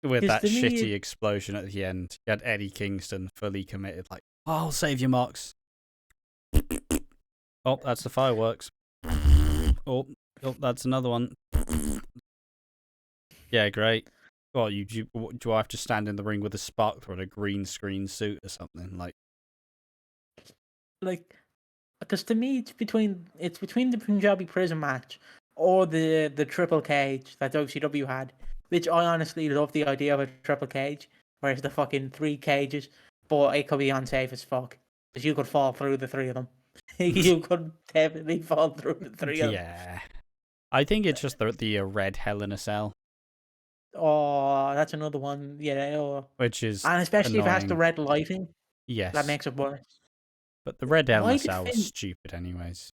With that shitty explosion at the end. You had Eddie Kingston fully committed, like, oh, I'll save you, Marks. Oh, that's the fireworks. Oh, that's another one. Yeah, great. Well, do I have to stand in the ring with a spark through in a green screen suit or something? Like, because to me, it's between the Punjabi prison match or the triple cage that WCW had, which I honestly love the idea of a triple cage, whereas the fucking 3 cages, but it could be unsafe as fuck because you could fall through the 3 of them. You could definitely fall through the 3 of them. Yeah, I think it's just the red Hell in a Cell. Oh, that's another one. Yeah, which is and especially annoying. if it has the red lighting. Yes, that makes it worse. But the red Hell in a Cell was stupid, anyways.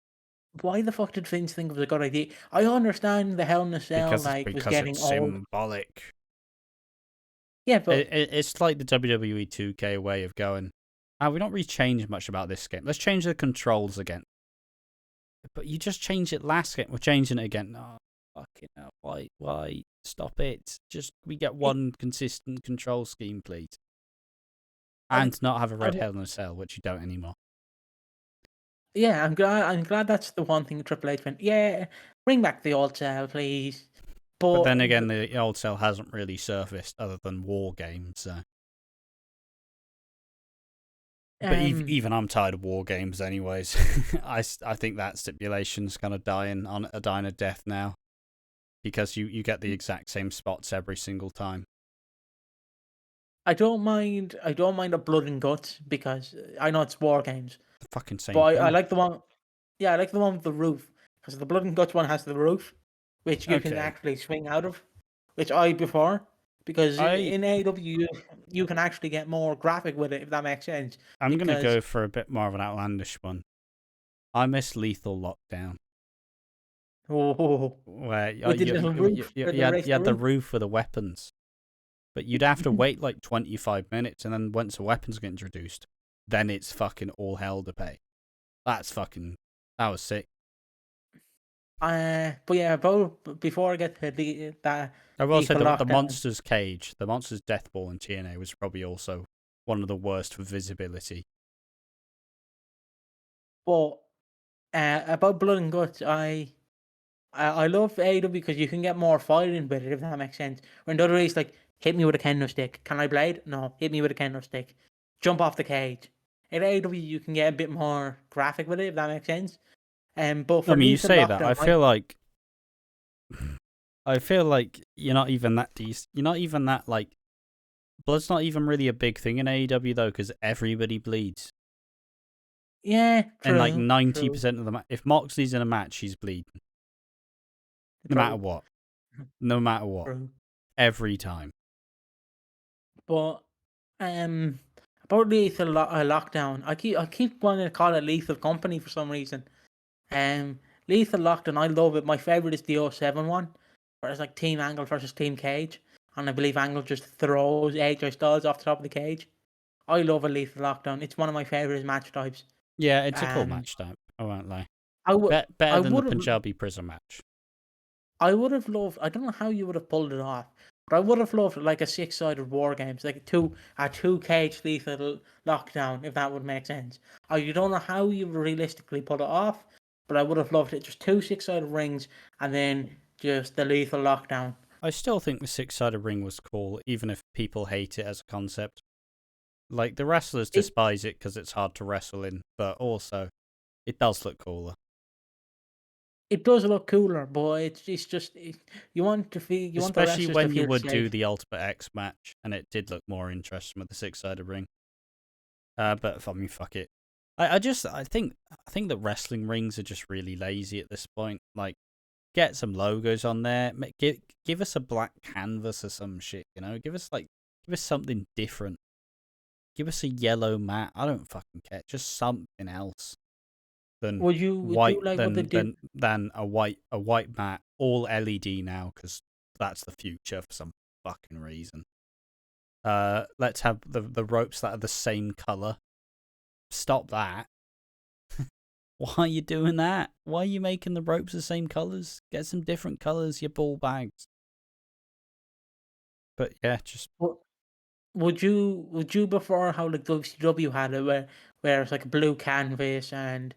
Why the fuck did Vince think it was a good idea? I understand the Hell in a Cell because was getting it's symbolic. Yeah, but it's like the WWE 2K way of going, we don't really change much about this game. Let's change the controls again. But you just changed it last game. We're changing it again. No, fucking hell. Why? Stop it. Just, we get one consistent control scheme, please. And not have a red Hell in a Cell, which you don't anymore. Yeah, I'm glad that's the one thing Triple H went, yeah, bring back the old cell, please. But then again, the old cell hasn't really surfaced other than War Games, so. But even I'm tired of War Games anyways. I think that stipulation's kind of dying a death now. Because you get the exact same spots every single time. I don't mind a blood and guts because I know it's War Games. The fucking same but thing. I like the one. Yeah, I like the one with the roof because the blood and guts one has the roof, which you can actually swing out of, which I prefer because in AEW you can actually get more graphic with it, if that makes sense. I'm gonna go for a bit more of an outlandish one. I miss Lethal Lockdown. Oh, where you had the roof with the weapons, but you'd have to wait like 25 minutes, and then once the weapons get introduced, then it's fucking all hell to pay. That was sick. But yeah, before I get to that, I will say the Monsters Cage, the Monsters Death Ball in TNA was probably also one of the worst for visibility. But about Blood and Guts, I love AEW because you can get more fighting with it, if that makes sense. When the other is like, hit me with a kendo stick. Can I blade? No, hit me with a kendo stick. Jump off the cage. In AEW, you can get a bit more graphic with it, if that makes sense. But for you say that, I feel like you're not even that decent. You're not even that, like, blood's not even really a big thing in AEW though, because everybody bleeds. Yeah, And like true. 90% of the match, if Moxley's in a match, he's bleeding. No matter True. what. No matter what. True. Every time. But about Lethal Lockdown, I keep wanting to call it Lethal Company for some reason. Lethal Lockdown, I love it. My favorite is the '07 one, where it's like Team Angle versus Team Cage, and I believe Angle just throws AJ Styles off the top of the cage. I love a Lethal Lockdown. It's one of my favorite match types. Yeah, it's a cool match type. I won't lie. I would, Better I than the would have, Punjabi prison match. I would have loved. I don't know how you would have pulled it off, but I would have loved like a six-sided war games, like a two cage Lethal Lockdown, if that would make sense. You don't know how you would realistically pull it off, but I would have loved it. Just two six-sided rings, and then just the Lethal Lockdown. I still think the six-sided ring was cool, even if people hate it as a concept. Like, the wrestlers despise it because it's hard to wrestle in, but also, it does look cooler. It does look cooler, but it's just you want to feel you want the Especially wrestlers when to you feel would do safe. the Ultimate X match, and it did look more interesting with the six-sided ring. But I mean, fuck it. I think that wrestling rings are just really lazy at this point. Like, get some logos on there. Give us a black canvas or some shit. You know, give us something different. Give us a yellow mat. I don't fucking care. Just something else than Would you white like what they did? than a white mat, all LED now, because that's the future for some fucking reason. Let's have the ropes that are the same color. Stop that. Why are you doing that? Why are you making the ropes the same colors? Get some different colors, you ball bags. But yeah, just. Would you prefer how like WCW had it, where it's like a blue canvas and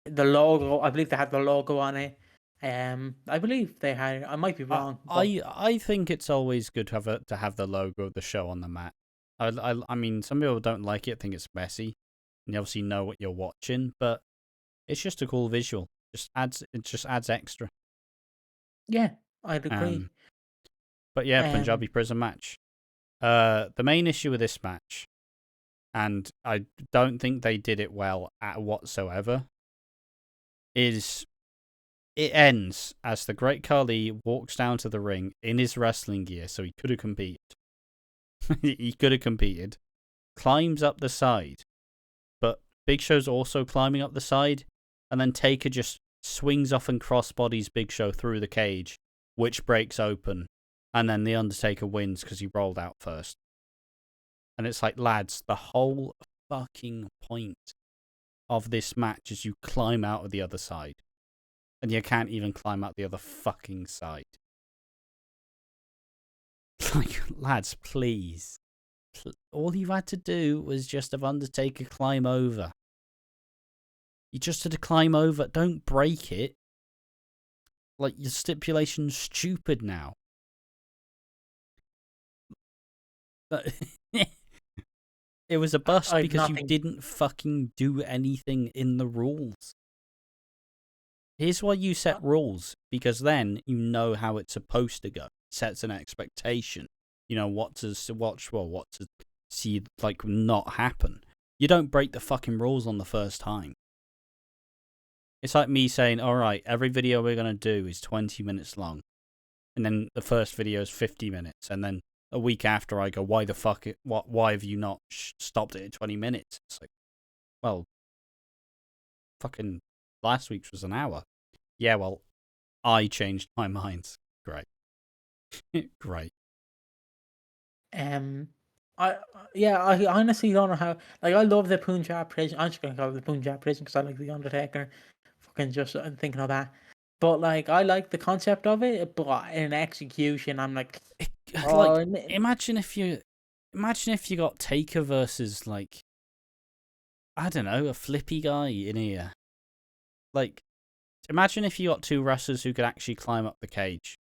the logo? I believe they had the logo on it. I believe they had it. I might be wrong, but I think it's always good to have the logo of the show on the mat. I mean, some people don't like it, think it's messy, and you obviously know what you're watching, but it's just a cool visual. It just adds extra. yeah, I'd agree. But yeah, Punjabi prison match. The main issue with this match, and I don't think they did it well at whatsoever, is it ends as the Great Khali walks down to the ring in his wrestling gear, so he could have competed. He could have competed. Climbs up the side, but Big Show's also climbing up the side, and then Taker just swings off and crossbodies Big Show through the cage, which breaks open, and then The Undertaker wins because he rolled out first. And it's like, lads, the whole fucking point of this match is you climb out of the other side. And you can't even climb out the other fucking side. Like, lads, please. All you had to do was just have Undertaker climb over. You just had to climb over. Don't break it. Like, your stipulation's stupid now. It was a bust because you didn't fucking do anything in the rules. Here's why you set rules, because then you know how it's supposed to go. Sets an expectation. You know what to watch, what to see, like, not happen. You don't break the fucking rules on the first time. It's like me saying, alright, every video we're going to do is 20 minutes long. And then the first video is 50 minutes. And then a week after I go, why have you not stopped it at 20 minutes? It's like, well, fucking last week's was an hour. Yeah, well, I changed my mind. Great. Great. I honestly don't know how. Like, I love the Punjab prison. I'm just gonna call it the Punjab prison because I like the Undertaker. Fucking just thinking of that. But like, I like the concept of it, but in execution, I'm like, imagine if you got Taker versus, like, I don't know, a flippy guy in here. Like, imagine if you got two wrestlers who could actually climb up the cage.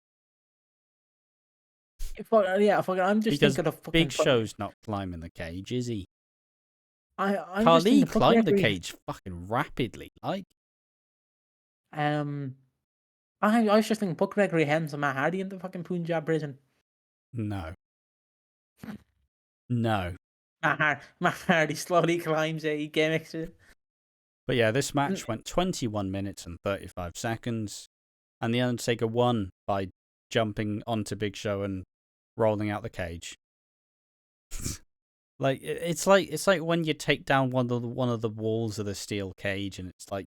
I'm just because thinking of fucking Big Show's not climbing the cage, is he? I'm Khali just climbed the cage fucking rapidly, like. I was just thinking, put Gregory Helms and Matt Hardy in the fucking Punjab prison. No. Matt Hardy slowly climbs it, he gimmicks it. But yeah, this match went 21 minutes and 35 seconds, and The Undertaker won by jumping onto Big Show and rolling out the cage. It's like when you take down one of the walls of the steel cage, and it's like,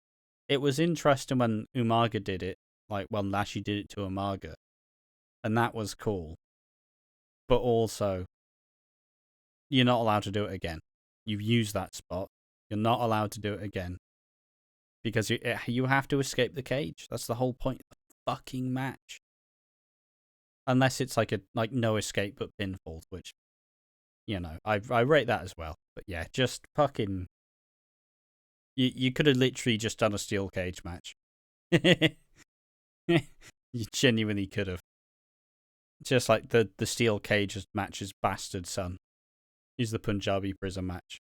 it was interesting when Umaga did it, like when Lashley did it to Umaga, and that was cool. But also, you're not allowed to do it again. You've used that spot. You're not allowed to do it again. Because you have to escape the cage. That's the whole point of the fucking match. Unless it's like no escape but pinfall, which, I rate that as well. But yeah, just fucking... You could have literally just done a steel cage match. You genuinely could have. Just like the steel cage match's bastard son is the Punjabi prison match.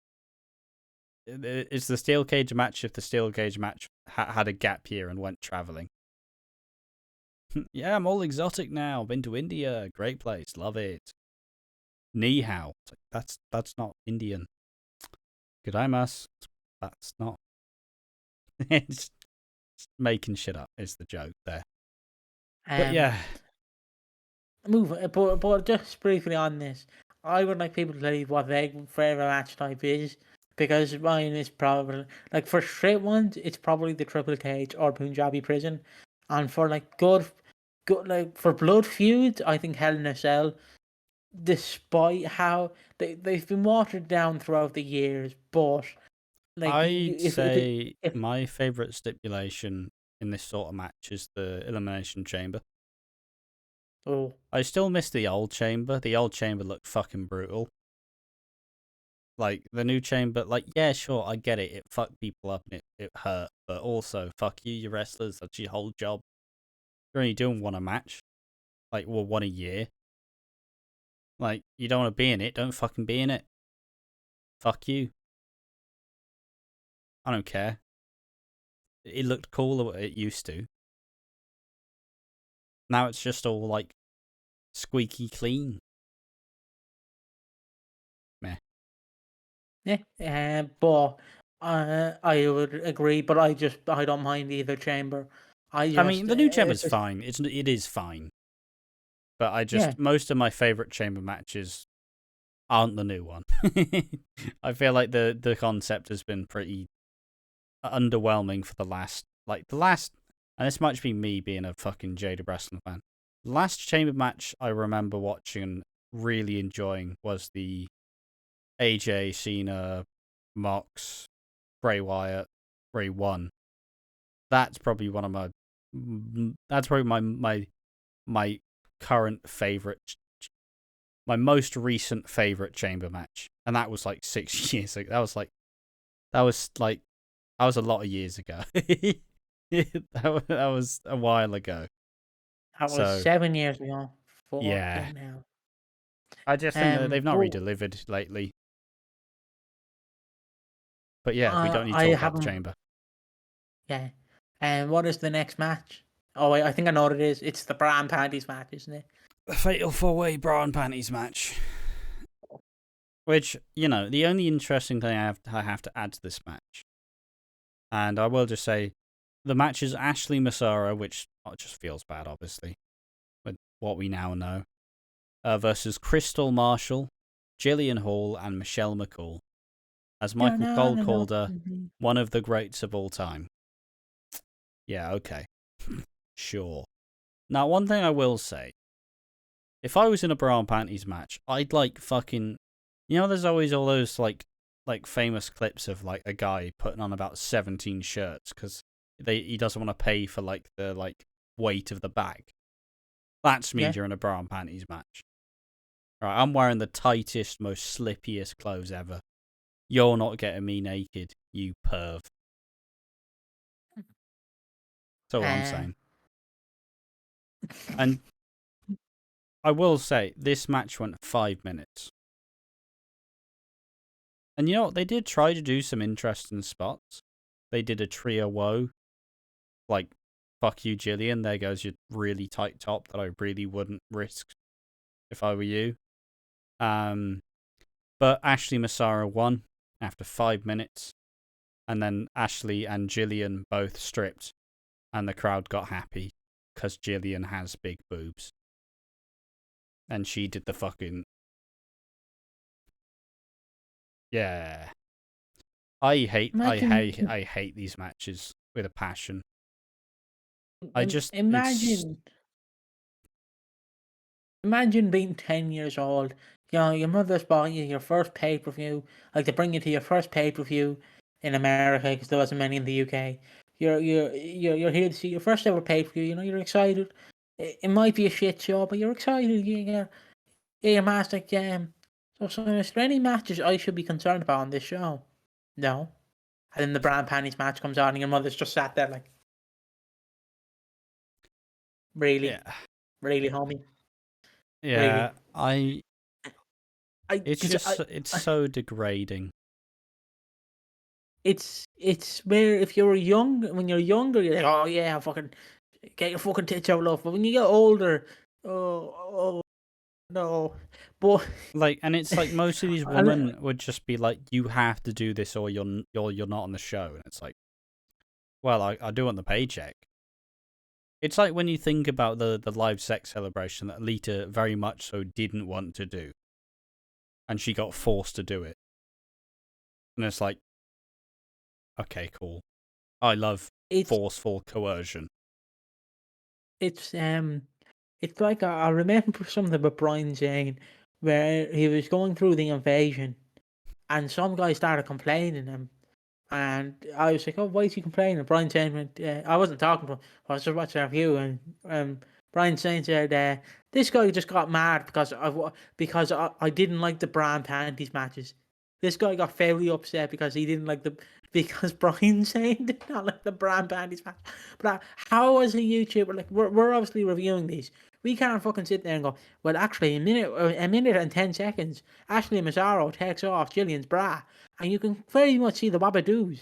It's the steel cage match if the steel cage match had a gap year and went traveling. Yeah, I'm all exotic now. Been to India. Great place. Love it. Ni hao. That's not Indian. G'day, that's not. It's making shit up is the joke there. But yeah. But just briefly on this, I would like people to tell you what their favorite match type is, because mine is probably, like, for straight ones, it's probably the Triple Cage or Punjabi Prison, and for like good like for blood feuds, I think Hell in a Cell, despite how they've been watered down throughout the years, but like I'd say my favorite stipulation in this sort of match is the Elimination Chamber. Oh, I still miss the old chamber. The old chamber looked fucking brutal. Like, the new chamber, like, yeah, sure, I get it. It fucked people up and it hurt. But also, fuck you wrestlers. That's your whole job. You're only doing one a match. Like, well, one a year. Like, you don't want to be in it. Don't fucking be in it. Fuck you. I don't care. It looked cooler than it used to. Now it's just all, like, squeaky clean. Meh. Yeah, but I would agree, but I don't mind either chamber. I mean, the new chamber's fine. It is fine. But most of my favorite chamber matches aren't the new one. I feel like the concept has been pretty underwhelming for the last, and this might be me being a fucking jaded wrestling fan. The last chamber match I remember watching and really enjoying was the AJ, Cena, Mox, Bray Wyatt, Bray 1. That's probably one of my... That's probably my current favorite... My most recent favorite chamber match. And that was like 6 years ago. That was a lot of years ago. that was a while ago. That was 7 years ago. Yeah. Now. I just think that they've not really delivered lately. But yeah, we don't need to talk about the chamber. Yeah. And what is the next match? Oh, wait, I think I know what it is. It's the bra and panties match, isn't it? The Fatal 4-Way bra and panties match. Which, the only interesting thing I have to add to this match, and I will just say, the match is Ashley Massaro, which just feels bad, obviously, with what we now know, versus Crystal Marshall, Jillian Hall, and Michelle McCool, as Michael Cole called her, one of the greats of all time. Yeah, okay. Sure. Now, one thing I will say, if I was in a bra and panties match, I'd fucking... there's always all those, like famous clips of, a guy putting on about 17 shirts because he doesn't want to pay for, the weight of the bag. That's me during a bra and panties match. Right, I'm wearing the tightest, most slippiest clothes ever. You're not getting me naked, you perv. That's all I'm saying. And I will say, this match went 5 minutes. And you know what? They did try to do some interesting spots. They did a trio woe. Fuck you, Jillian. There goes your really tight top that I really wouldn't risk if I were you. But Ashley Massaro won after 5 minutes. And then Ashley and Jillian both stripped, and the crowd got happy because Jillian has big boobs. And she did the fucking... Yeah. I hate these matches with a passion. Imagine being 10 years old. You know, your mother's bought you your first pay-per-view. Like, they bring you to your first pay-per-view in America because there wasn't many in the UK. You're here to see your first ever pay-per-view. You know, you're excited. It might be a shit show, but you're excited. Your mask like, so is there any matches I should be concerned about on this show? No. And then the Bra and Panties match comes on, and your mother's just sat there like, really, really, homie. Yeah, really. It's so degrading. It's where if you're when you're younger, you're like, oh yeah, fucking get your fucking tits out, love. But when you get older, oh no. But and it's like most of these women would just be like, you have to do this or you're not on the show. And it's like, well, I do want the paycheck. It's like when you think about the live sex celebration that Alita very much so didn't want to do. And she got forced to do it. And it's like, okay, cool. I love forceful coercion. It's like I remember something about Brian Zane where he was going through the invasion and some guy started complaining him. And I was like, oh, why is he complaining? Brian Zane went, I wasn't talking to him. I was just watching a review, and Brian Zane said, this guy just got mad because I didn't like the Bra and Panties matches. This guy got fairly upset because he didn't like because Brian Zane did not like the Bra and Panties match. But how as a YouTuber, like we're obviously reviewing these. We can't fucking sit there and go, well, actually, a minute and 10 seconds, Ashley Mazzaro takes off Jillian's bra, and you can very much see the Babadoos.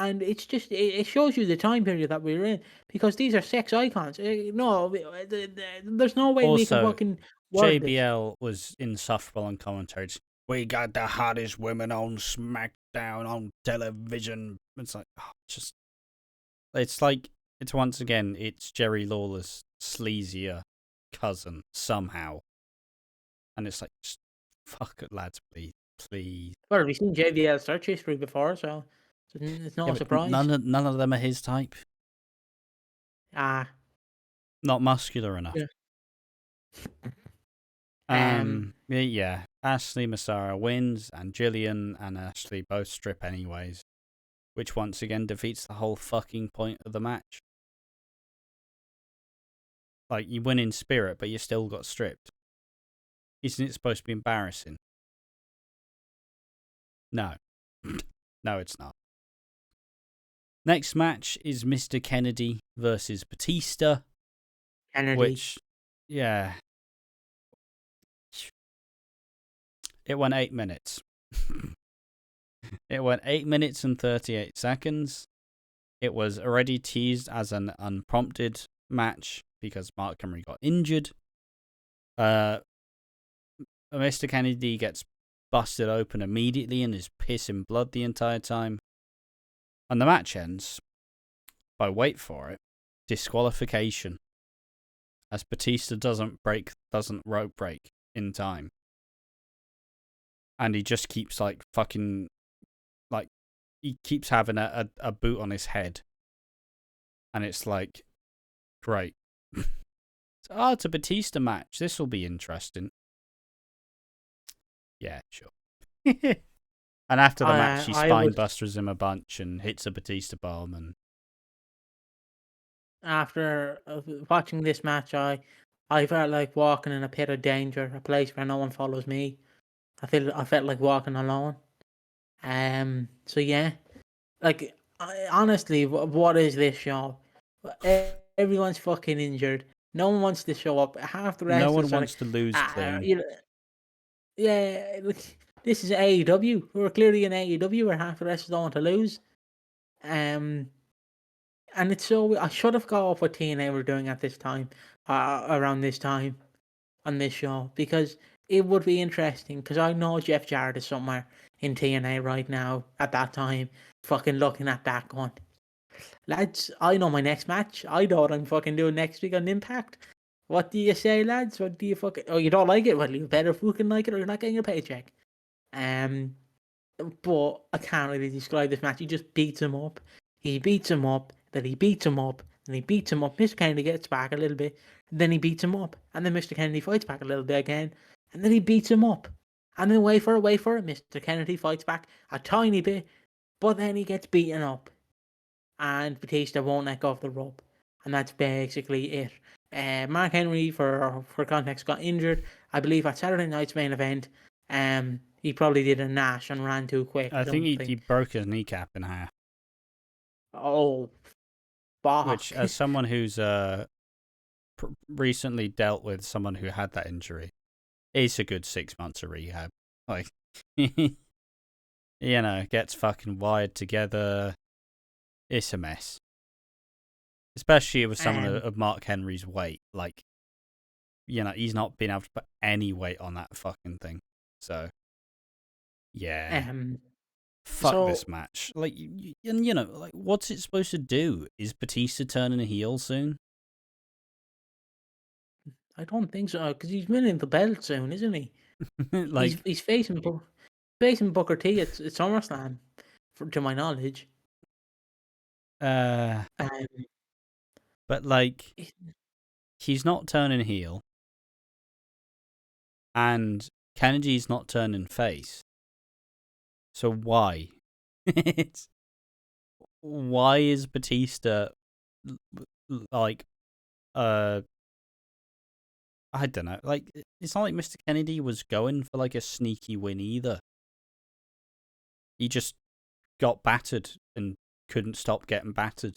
And it's just, it shows you the time period that we're in, because these are sex icons. No, there's no way we can fucking word JBL was insufferable on commentary. We got the hottest women on SmackDown on television. It's like, it's once again, it's Jerry Lawler's sleazier cousin somehow. And it's like, just fuck it, lads, please. Well, we've seen JBL search history before, so it's not a surprise. None of them are his type. Not muscular enough. Yeah. Ashley Massara wins, and Jillian and Ashley both strip anyways, which once again defeats the whole fucking point of the match. Like, you win in spirit, but you still got stripped. Isn't it supposed to be embarrassing? No. No, it's not. Next match is Mr. Kennedy versus Batista. Which, yeah. It went 8 minutes. It went 8 minutes and 38 seconds. It was already teased as an unprompted match because Mark Henry got injured. Mr. Kennedy gets busted open immediately and is pissing blood the entire time. And the match ends by, wait for it, disqualification. As Batista doesn't rope break in time. And he just keeps he keeps having a boot on his head. And it's like, great. It's a Batista match. This will be interesting. Yeah, sure. And after the match, he spinebusters him a bunch and hits a Batista bomb. And after watching this match, I felt like walking in a pit of danger, a place where no one follows me. I felt like walking alone. So yeah, like honestly, what is this show? Everyone's fucking injured. No one wants to show up. Half the rest. No one wants to lose clean. Yeah, this is AEW. We're clearly in AEW where half the rest don't want to lose. And it's so I should have got off what TNA were doing at this time, around this time, on this show, because it would be interesting. Because I know Jeff Jarrett is somewhere in TNA right now at that time, fucking looking at that going, lads, I know my next match. I know what I'm fucking doing next week on Impact. What do you say, lads? What do you fucking... Oh, you don't like it? Well, you better fucking like it or you're not getting your paycheck. But I can't really describe this match. He just beats him up. He beats him up, then he beats him up, then he beats him up. Mr. Kennedy gets back a little bit, then he beats him up. And then Mr. Kennedy fights back a little bit again, and then he beats him up. And then wait for it. Mr. Kennedy fights back a tiny bit, but then he gets beaten up. And Batista won't let go of the rope. And that's basically it. Mark Henry, for context, got injured, I believe, at Saturday night's main event. He probably did a Nash and ran too quick. I think he broke his kneecap in half. Oh, fuck. Which, as someone who's recently dealt with someone who had that injury, it's a good 6 months of rehab. Like, you know, gets fucking wired together. It's a mess. Especially with someone of Mark Henry's weight. Like, you know, he's not been able to put any weight on that fucking thing. So, yeah. Fuck this match. Like, and you know, like, what's it supposed to do? Is Batista turning a heel soon? I don't think so, because he's winning the belt soon, isn't he? Like, he's facing Booker T at SummerSlam, to my knowledge. But like, he's not turning heel, and Kennedy's not turning face. So why? Why is Batista like I don't know. Like, it's not like Mr. Kennedy was going for like a sneaky win either. He just got battered and couldn't stop getting battered.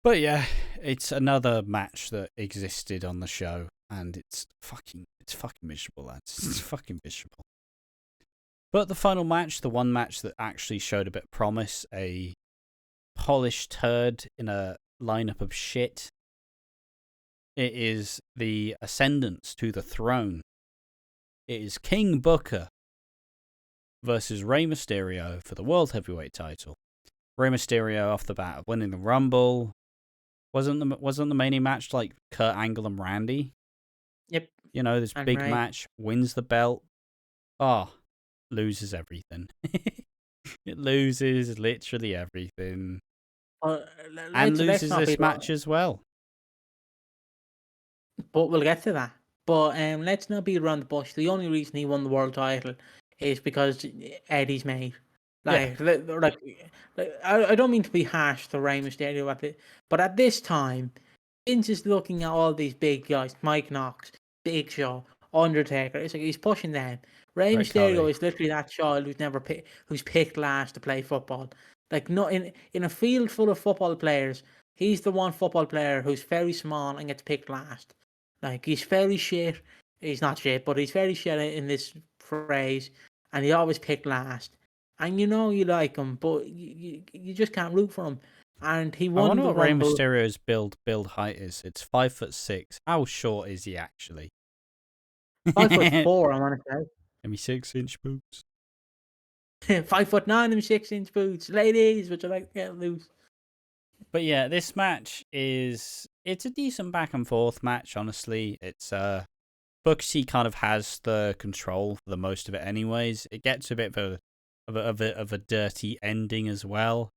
But yeah, it's another match that existed on the show, and it's fucking miserable, lads. It's fucking miserable. But the final match, the one match that actually showed a bit of promise, a polished turd in a lineup of shit. It is the ascendance to the throne. It is King Booker versus Rey Mysterio for the World Heavyweight title. Rey Mysterio off the bat of winning the Rumble. Wasn't the main match like Kurt Angle and Randy? Yep. You know, this big match, wins the belt. Loses everything. It loses literally everything. And loses this match as well. But we'll get to that. But let's not beat around the bush. The only reason he won the world title is because Eddie's mate. I don't mean to be harsh to Rey Mysterio at it, but at this time, Vince is looking at all these big guys: Mike Knox, Big Show, Undertaker. It's like he's pushing them. Rey Mysterio is literally that child who's picked last to play football. Like, not in a field full of football players, he's the one football player who's very small and gets picked last. Like, he's very shit. He's not shit, but he's very shit in this phrase, and he always picked last. And you know you like him, but you just can't root for him. And he won. I wonder what Rey Mysterio's build height is. It's 5'6". How short is he actually? 5'4", I want to say. Give me 6-inch boots. 5'9" and 6-inch boots, ladies. Would you like to get loose? But yeah, this match it's a decent back and forth match. Honestly, it's Booker T kind of has the control for the most of it. Anyways, it gets a bit of a dirty ending as well,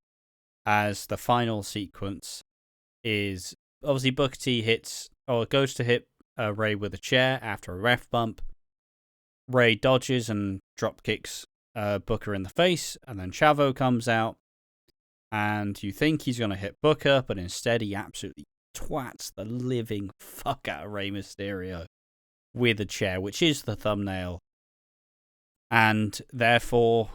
as the final sequence is obviously Booker T goes to hit Rey with a chair after a ref bump. Rey dodges and drop kicks Booker in the face, and then Chavo comes out, and you think he's going to hit Booker, but instead he absolutely twats the living fuck out of Rey Mysterio with a chair, which is the thumbnail. And therefore,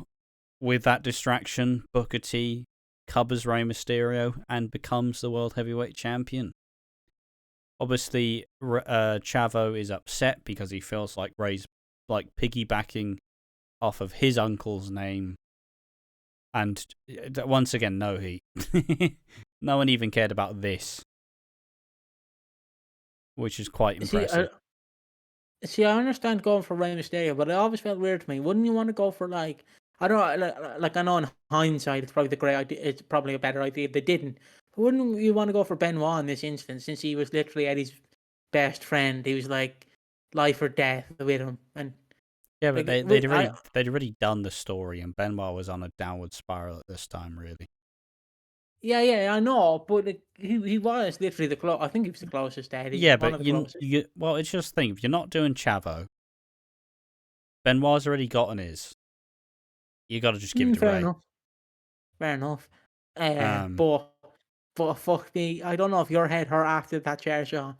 with that distraction, Booker T covers Rey Mysterio and becomes the World Heavyweight Champion. Obviously, Chavo is upset because he feels like Rey's like piggybacking off of his uncle's name. And once again, no heat. No one even cared about this, which is quite impressive. See, I understand going for Rey Mysterio, but it always felt weird to me. Wouldn't you want to go for like I don't know, like I know in hindsight, it's probably the great idea. It's probably a better idea they didn't. But wouldn't you want to go for Benoit in this instance, since he was literally Eddie's best friend? He was like life or death with him, and Yeah, but like they'd already done the story, and Benoit was on a downward spiral at this time, really. yeah, I know, but like, he was literally I think he was the closest to Eddie, Yeah, one but of the closest. well, it's just think if you're not doing Chavo, Benoit's already gotten his. You got to just give it to Fair Ray. enough. Fair enough. Um, But fuck me, I don't know if your head hurt after that chair shot.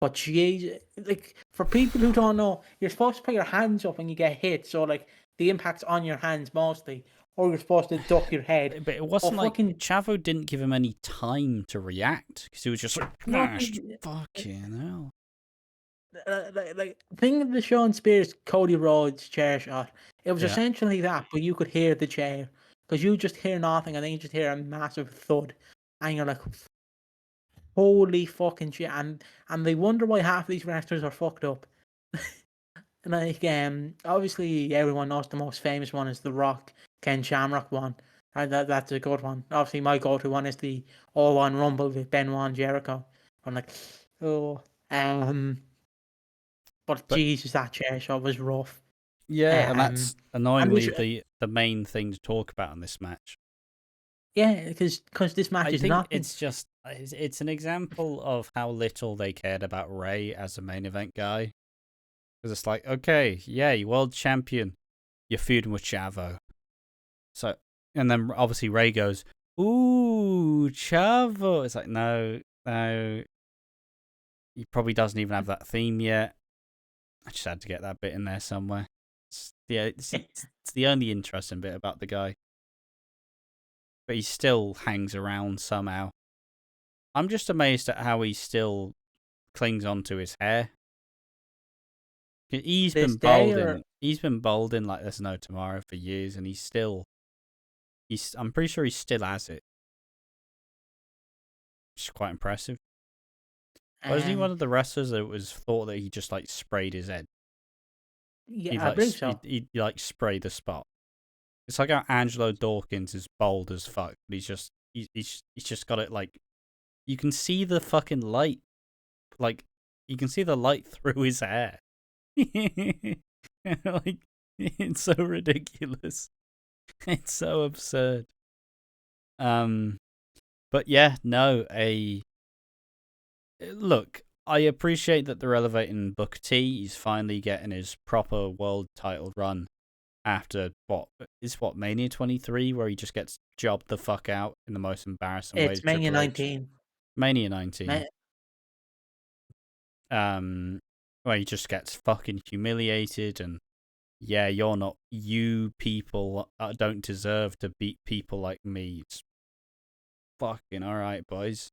But jeez, like for people who don't know, you're supposed to put your hands up when you get hit, so like the impact's on your hands mostly, or you're supposed to duck your head. but it Or wasn't like fucking Chavo didn't give him any time to react because he was just like smashed. Fucking hell. like think of the Sean Spears Cody Rhodes chair shot. It was Yeah. essentially that, but you could hear the chair because you just hear nothing, and then you just hear a massive thud, and you're like, holy fucking shit! And they wonder why half of these wrestlers are fucked up. Like obviously everyone knows the most famous one is the Rock Ken Shamrock one. That's a good one. Obviously my go-to one is the All One Rumble with Benoit and Jericho. I'm like, oh, but But Jesus, that chair shot was rough. yeah, and Um, that's and annoyingly this, the main thing to talk about in this match. yeah, because this match I is think nothing. it's just it's an example of how little they cared about Ray as a main event guy. Because it's like, okay, yeah, you world champion, you're feuding with Chavo. So, and then obviously Ray goes, "Ooh, Chavo." It's like, no, no, he probably doesn't even have that theme yet. I just had to get that bit in there somewhere. It's the only interesting bit about the guy, but he still hangs around somehow. I'm just amazed at how he still clings onto his hair. He's This been day, or balding. He's been balding like there's no tomorrow for years, and I'm pretty sure he still has it. Which is quite impressive. Wasn't he one of the wrestlers that was thought that he just like sprayed his head? He'd yeah, I like believe so. he'd like spray the spot. It's like how Angelo Dawkins is bald as fuck, but he's just got it like you can see the fucking light, like you can see the light through his hair. Like it's so ridiculous. It's so absurd. But yeah, no, look, I appreciate that they're elevating Booker T. He's finally getting his proper world title run after what Mania 23, where he just gets jobbed the fuck out in the most embarrassing way to It's Mania Triple H. 19. Mania 19. Where he just gets fucking humiliated, and yeah, you people don't deserve to beat people like me. It's fucking alright, boys.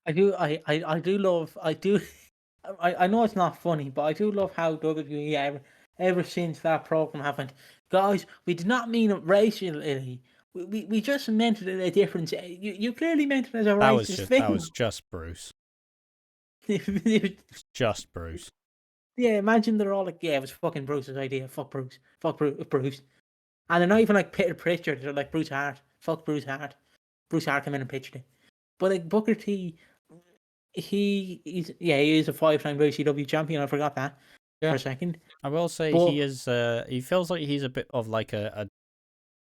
I do love, I know it's not funny, but I do love how WWE ever since that program happened, guys, we did not mean it racially. We just meant it a different. You clearly meant it as a racist That thing. was just Bruce. It It's just Bruce. Yeah, imagine they're all like, yeah, it was fucking Bruce's idea. Fuck Bruce. Fuck Bruce. And they're not even like Peter Pritchard. They're like Bruce Hart. Fuck Bruce Hart. Bruce Hart came in and pitched it. But like Booker T, he is a 5-time WCW champion. I forgot that for Yeah, a second. I will say But he is. He feels like he's a bit of like a.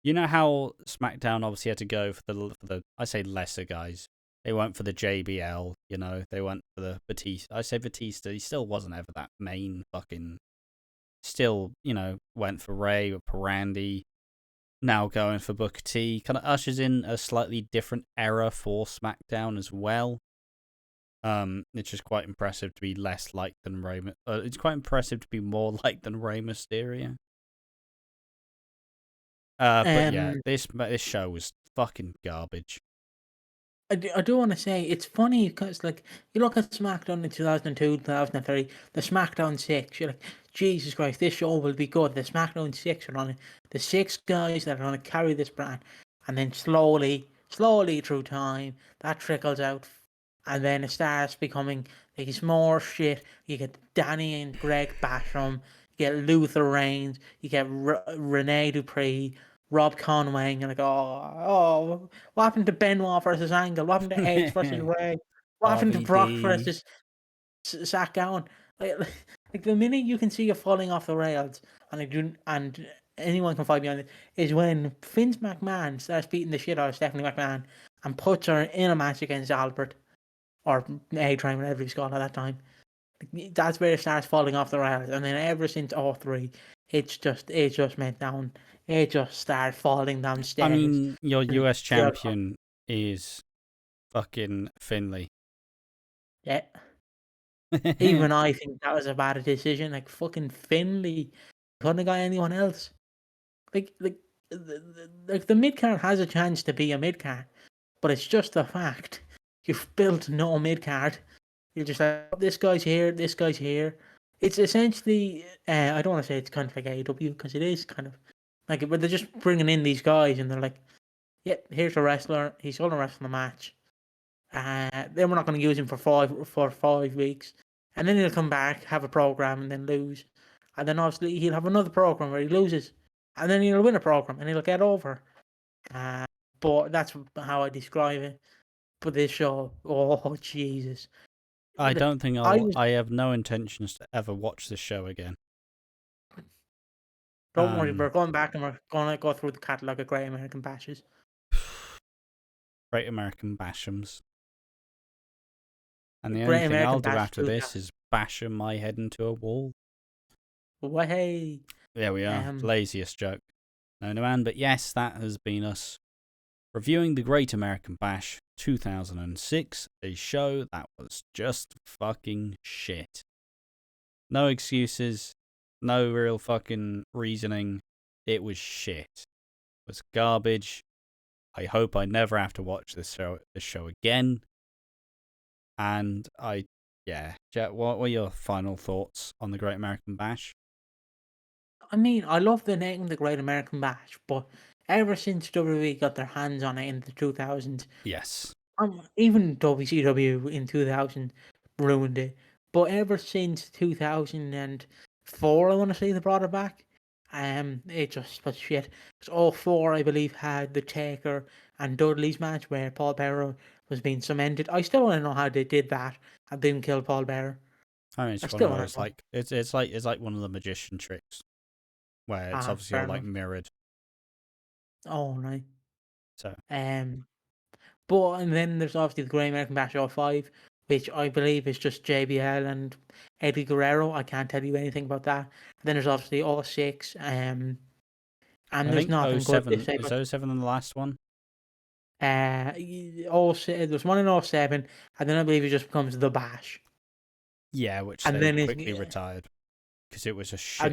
You know how SmackDown obviously had to go for the I say lesser guys. They went for the JBL. You know, they went for the Batista. I say Batista. He still wasn't ever that main fucking. Still, went for Ray or Randy. Now going for Booker T. Kind of ushers in a slightly different era for SmackDown as well. It's just quite impressive to be less like than Rey. It's quite impressive to be more like than Rey Mysterio. But yeah, this show was fucking garbage. I do want to say it's funny because like you look at SmackDown in 2002, 2003, the SmackDown 6, you're like, Jesus Christ, this show will be good. The SmackDown 6 are on it. The 6 guys that are going to carry this brand, and then slowly through time that trickles out, and then it starts becoming like it's more shit. You get Danny and Greg Basham, You get Luther Reigns, you get Rene Dupree, Rob Conway, and you're like, oh, what happened to Benoit versus Angle? What happened to Edge versus Ray? What happened to Brock RVD. versus Zach Gowen? Like the minute you can see you're falling off the rails, and anyone can fight me on it, is when Vince McMahon starts beating the shit out of Stephanie McMahon and puts her in a match against Albert or A-Train, whatever he's called at that time. That's where it starts falling off the rails, and then ever since '03, it just went down. It just started falling downstairs. I mean, your US champion is fucking Finlay. Yeah. Even I think that was a bad decision. Like fucking Finlay, couldn't have got anyone else. Like the mid card has a chance to be a mid card, but it's just the fact you've built no mid card. You're just like, oh, this guy's here, this guy's here. It's essentially, I don't want to say it's kind of like AEW because it is kind of like, but they're just bringing in these guys and they're like, yep, here's a wrestler. He's going to wrestle the match. Then we're not going to use him for 5 weeks, and then he'll come back, have a program, and then lose, and then obviously he'll have another program where he loses, and then he'll win a program and he'll get over. But that's how I describe it. But this show, oh Jesus! I don't think I have no intentions to ever watch this show again. Don't worry, we're going back and we're going to go through the catalogue of Great American Bashes. Great American Bashams. And the only thing I'll do after this is bash my head into a wall. Way. There we are. Laziest joke known to man. But yes, that has been us reviewing the Great American Bash 2006, a show that was just fucking shit. No excuses, no real fucking reasoning. It was shit. It was garbage. I hope I never have to watch this show again. And Jet, what were your final thoughts on the Great American Bash? I mean, I love the name The Great American Bash, but ever since WWE got their hands on it in the 2000s, yes, even WCW in 2000 ruined it. But ever since 2004, I want to say they brought it back. It just was shit. Because all four, I believe, had the Taker and Dudley's match where Paul Bearer was being cemented. I still want to know how they did that and didn't kill Paul Bearer. I mean, it's one of those, like it's like one of the magician tricks where it's obviously all like mirrored. Oh right. So but and then there's obviously the Great American Bash 05, which I believe is just JBL and Eddie Guerrero. I can't tell you anything about that. And then there's obviously 06, and there's nothing good to say. Is 07 the last one? There's one in 07, and then I believe it just becomes the Bash. Yeah, which they quickly retired because it was a shit.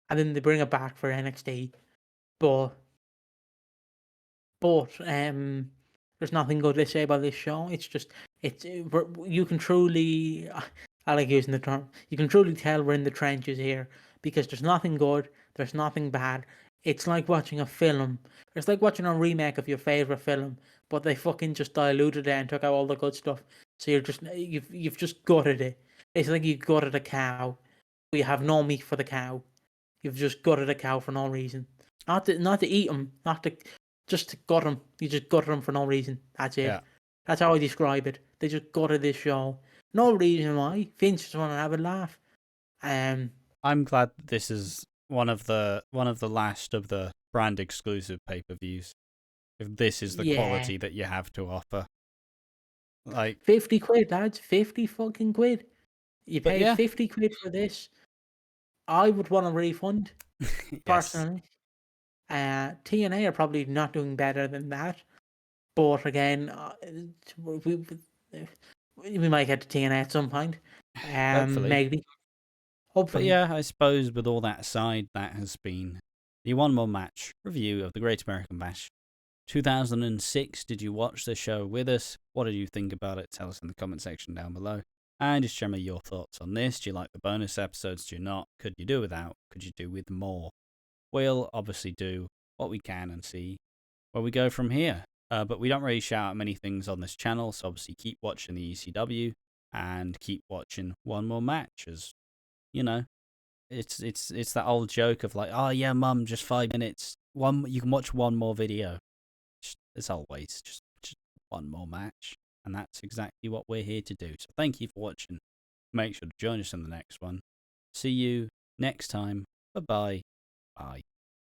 And then they bring it back for NXT, but there's nothing good to say about this show. It's just you can truly, I like using the term, you can truly tell we're in the trenches here because there's nothing good, there's nothing bad. It's like watching a film. It's like watching a remake of your favorite film, but they fucking just diluted it and took out all the good stuff. So you've just gutted it. It's like you gutted a cow, but you have no meat for the cow. You've just gutted a cow for no reason. Not to eat them, just to gut them. You just gutted them for no reason. That's it. Yeah. That's how I describe it. They just gutted this show. No reason why. Vince just want to have a laugh. I'm glad this is one of the last of the brand exclusive pay-per-views. If this is the quality that you have to offer. Like 50 quid, lads. 50 fucking quid. You pay 50 quid for this. I would want a refund. Personally. TNA are probably not doing better than that. But again, we might get to TNA at some point. Hopefully. Maybe. Hopefully. But yeah, I suppose with all that aside, that has been the One More Match review of the Great American Bash 2006. Did you watch the show with us? What did you think about it? Tell us in the comment section down below. And just share me your thoughts on this. Do you like the bonus episodes? Do you not? Could you do without? Could you do with more? We'll obviously do what we can and see where we go from here. But we don't really shout out many things on this channel, so obviously keep watching the ECW and keep watching One More Match, as, you know, it's that old joke of like, oh yeah, mum, just 5 minutes. You can watch one more video. As always, just one more match, and that's exactly what we're here to do. So thank you for watching. Make sure to join us in the next one. See you next time. Bye-bye. Bye.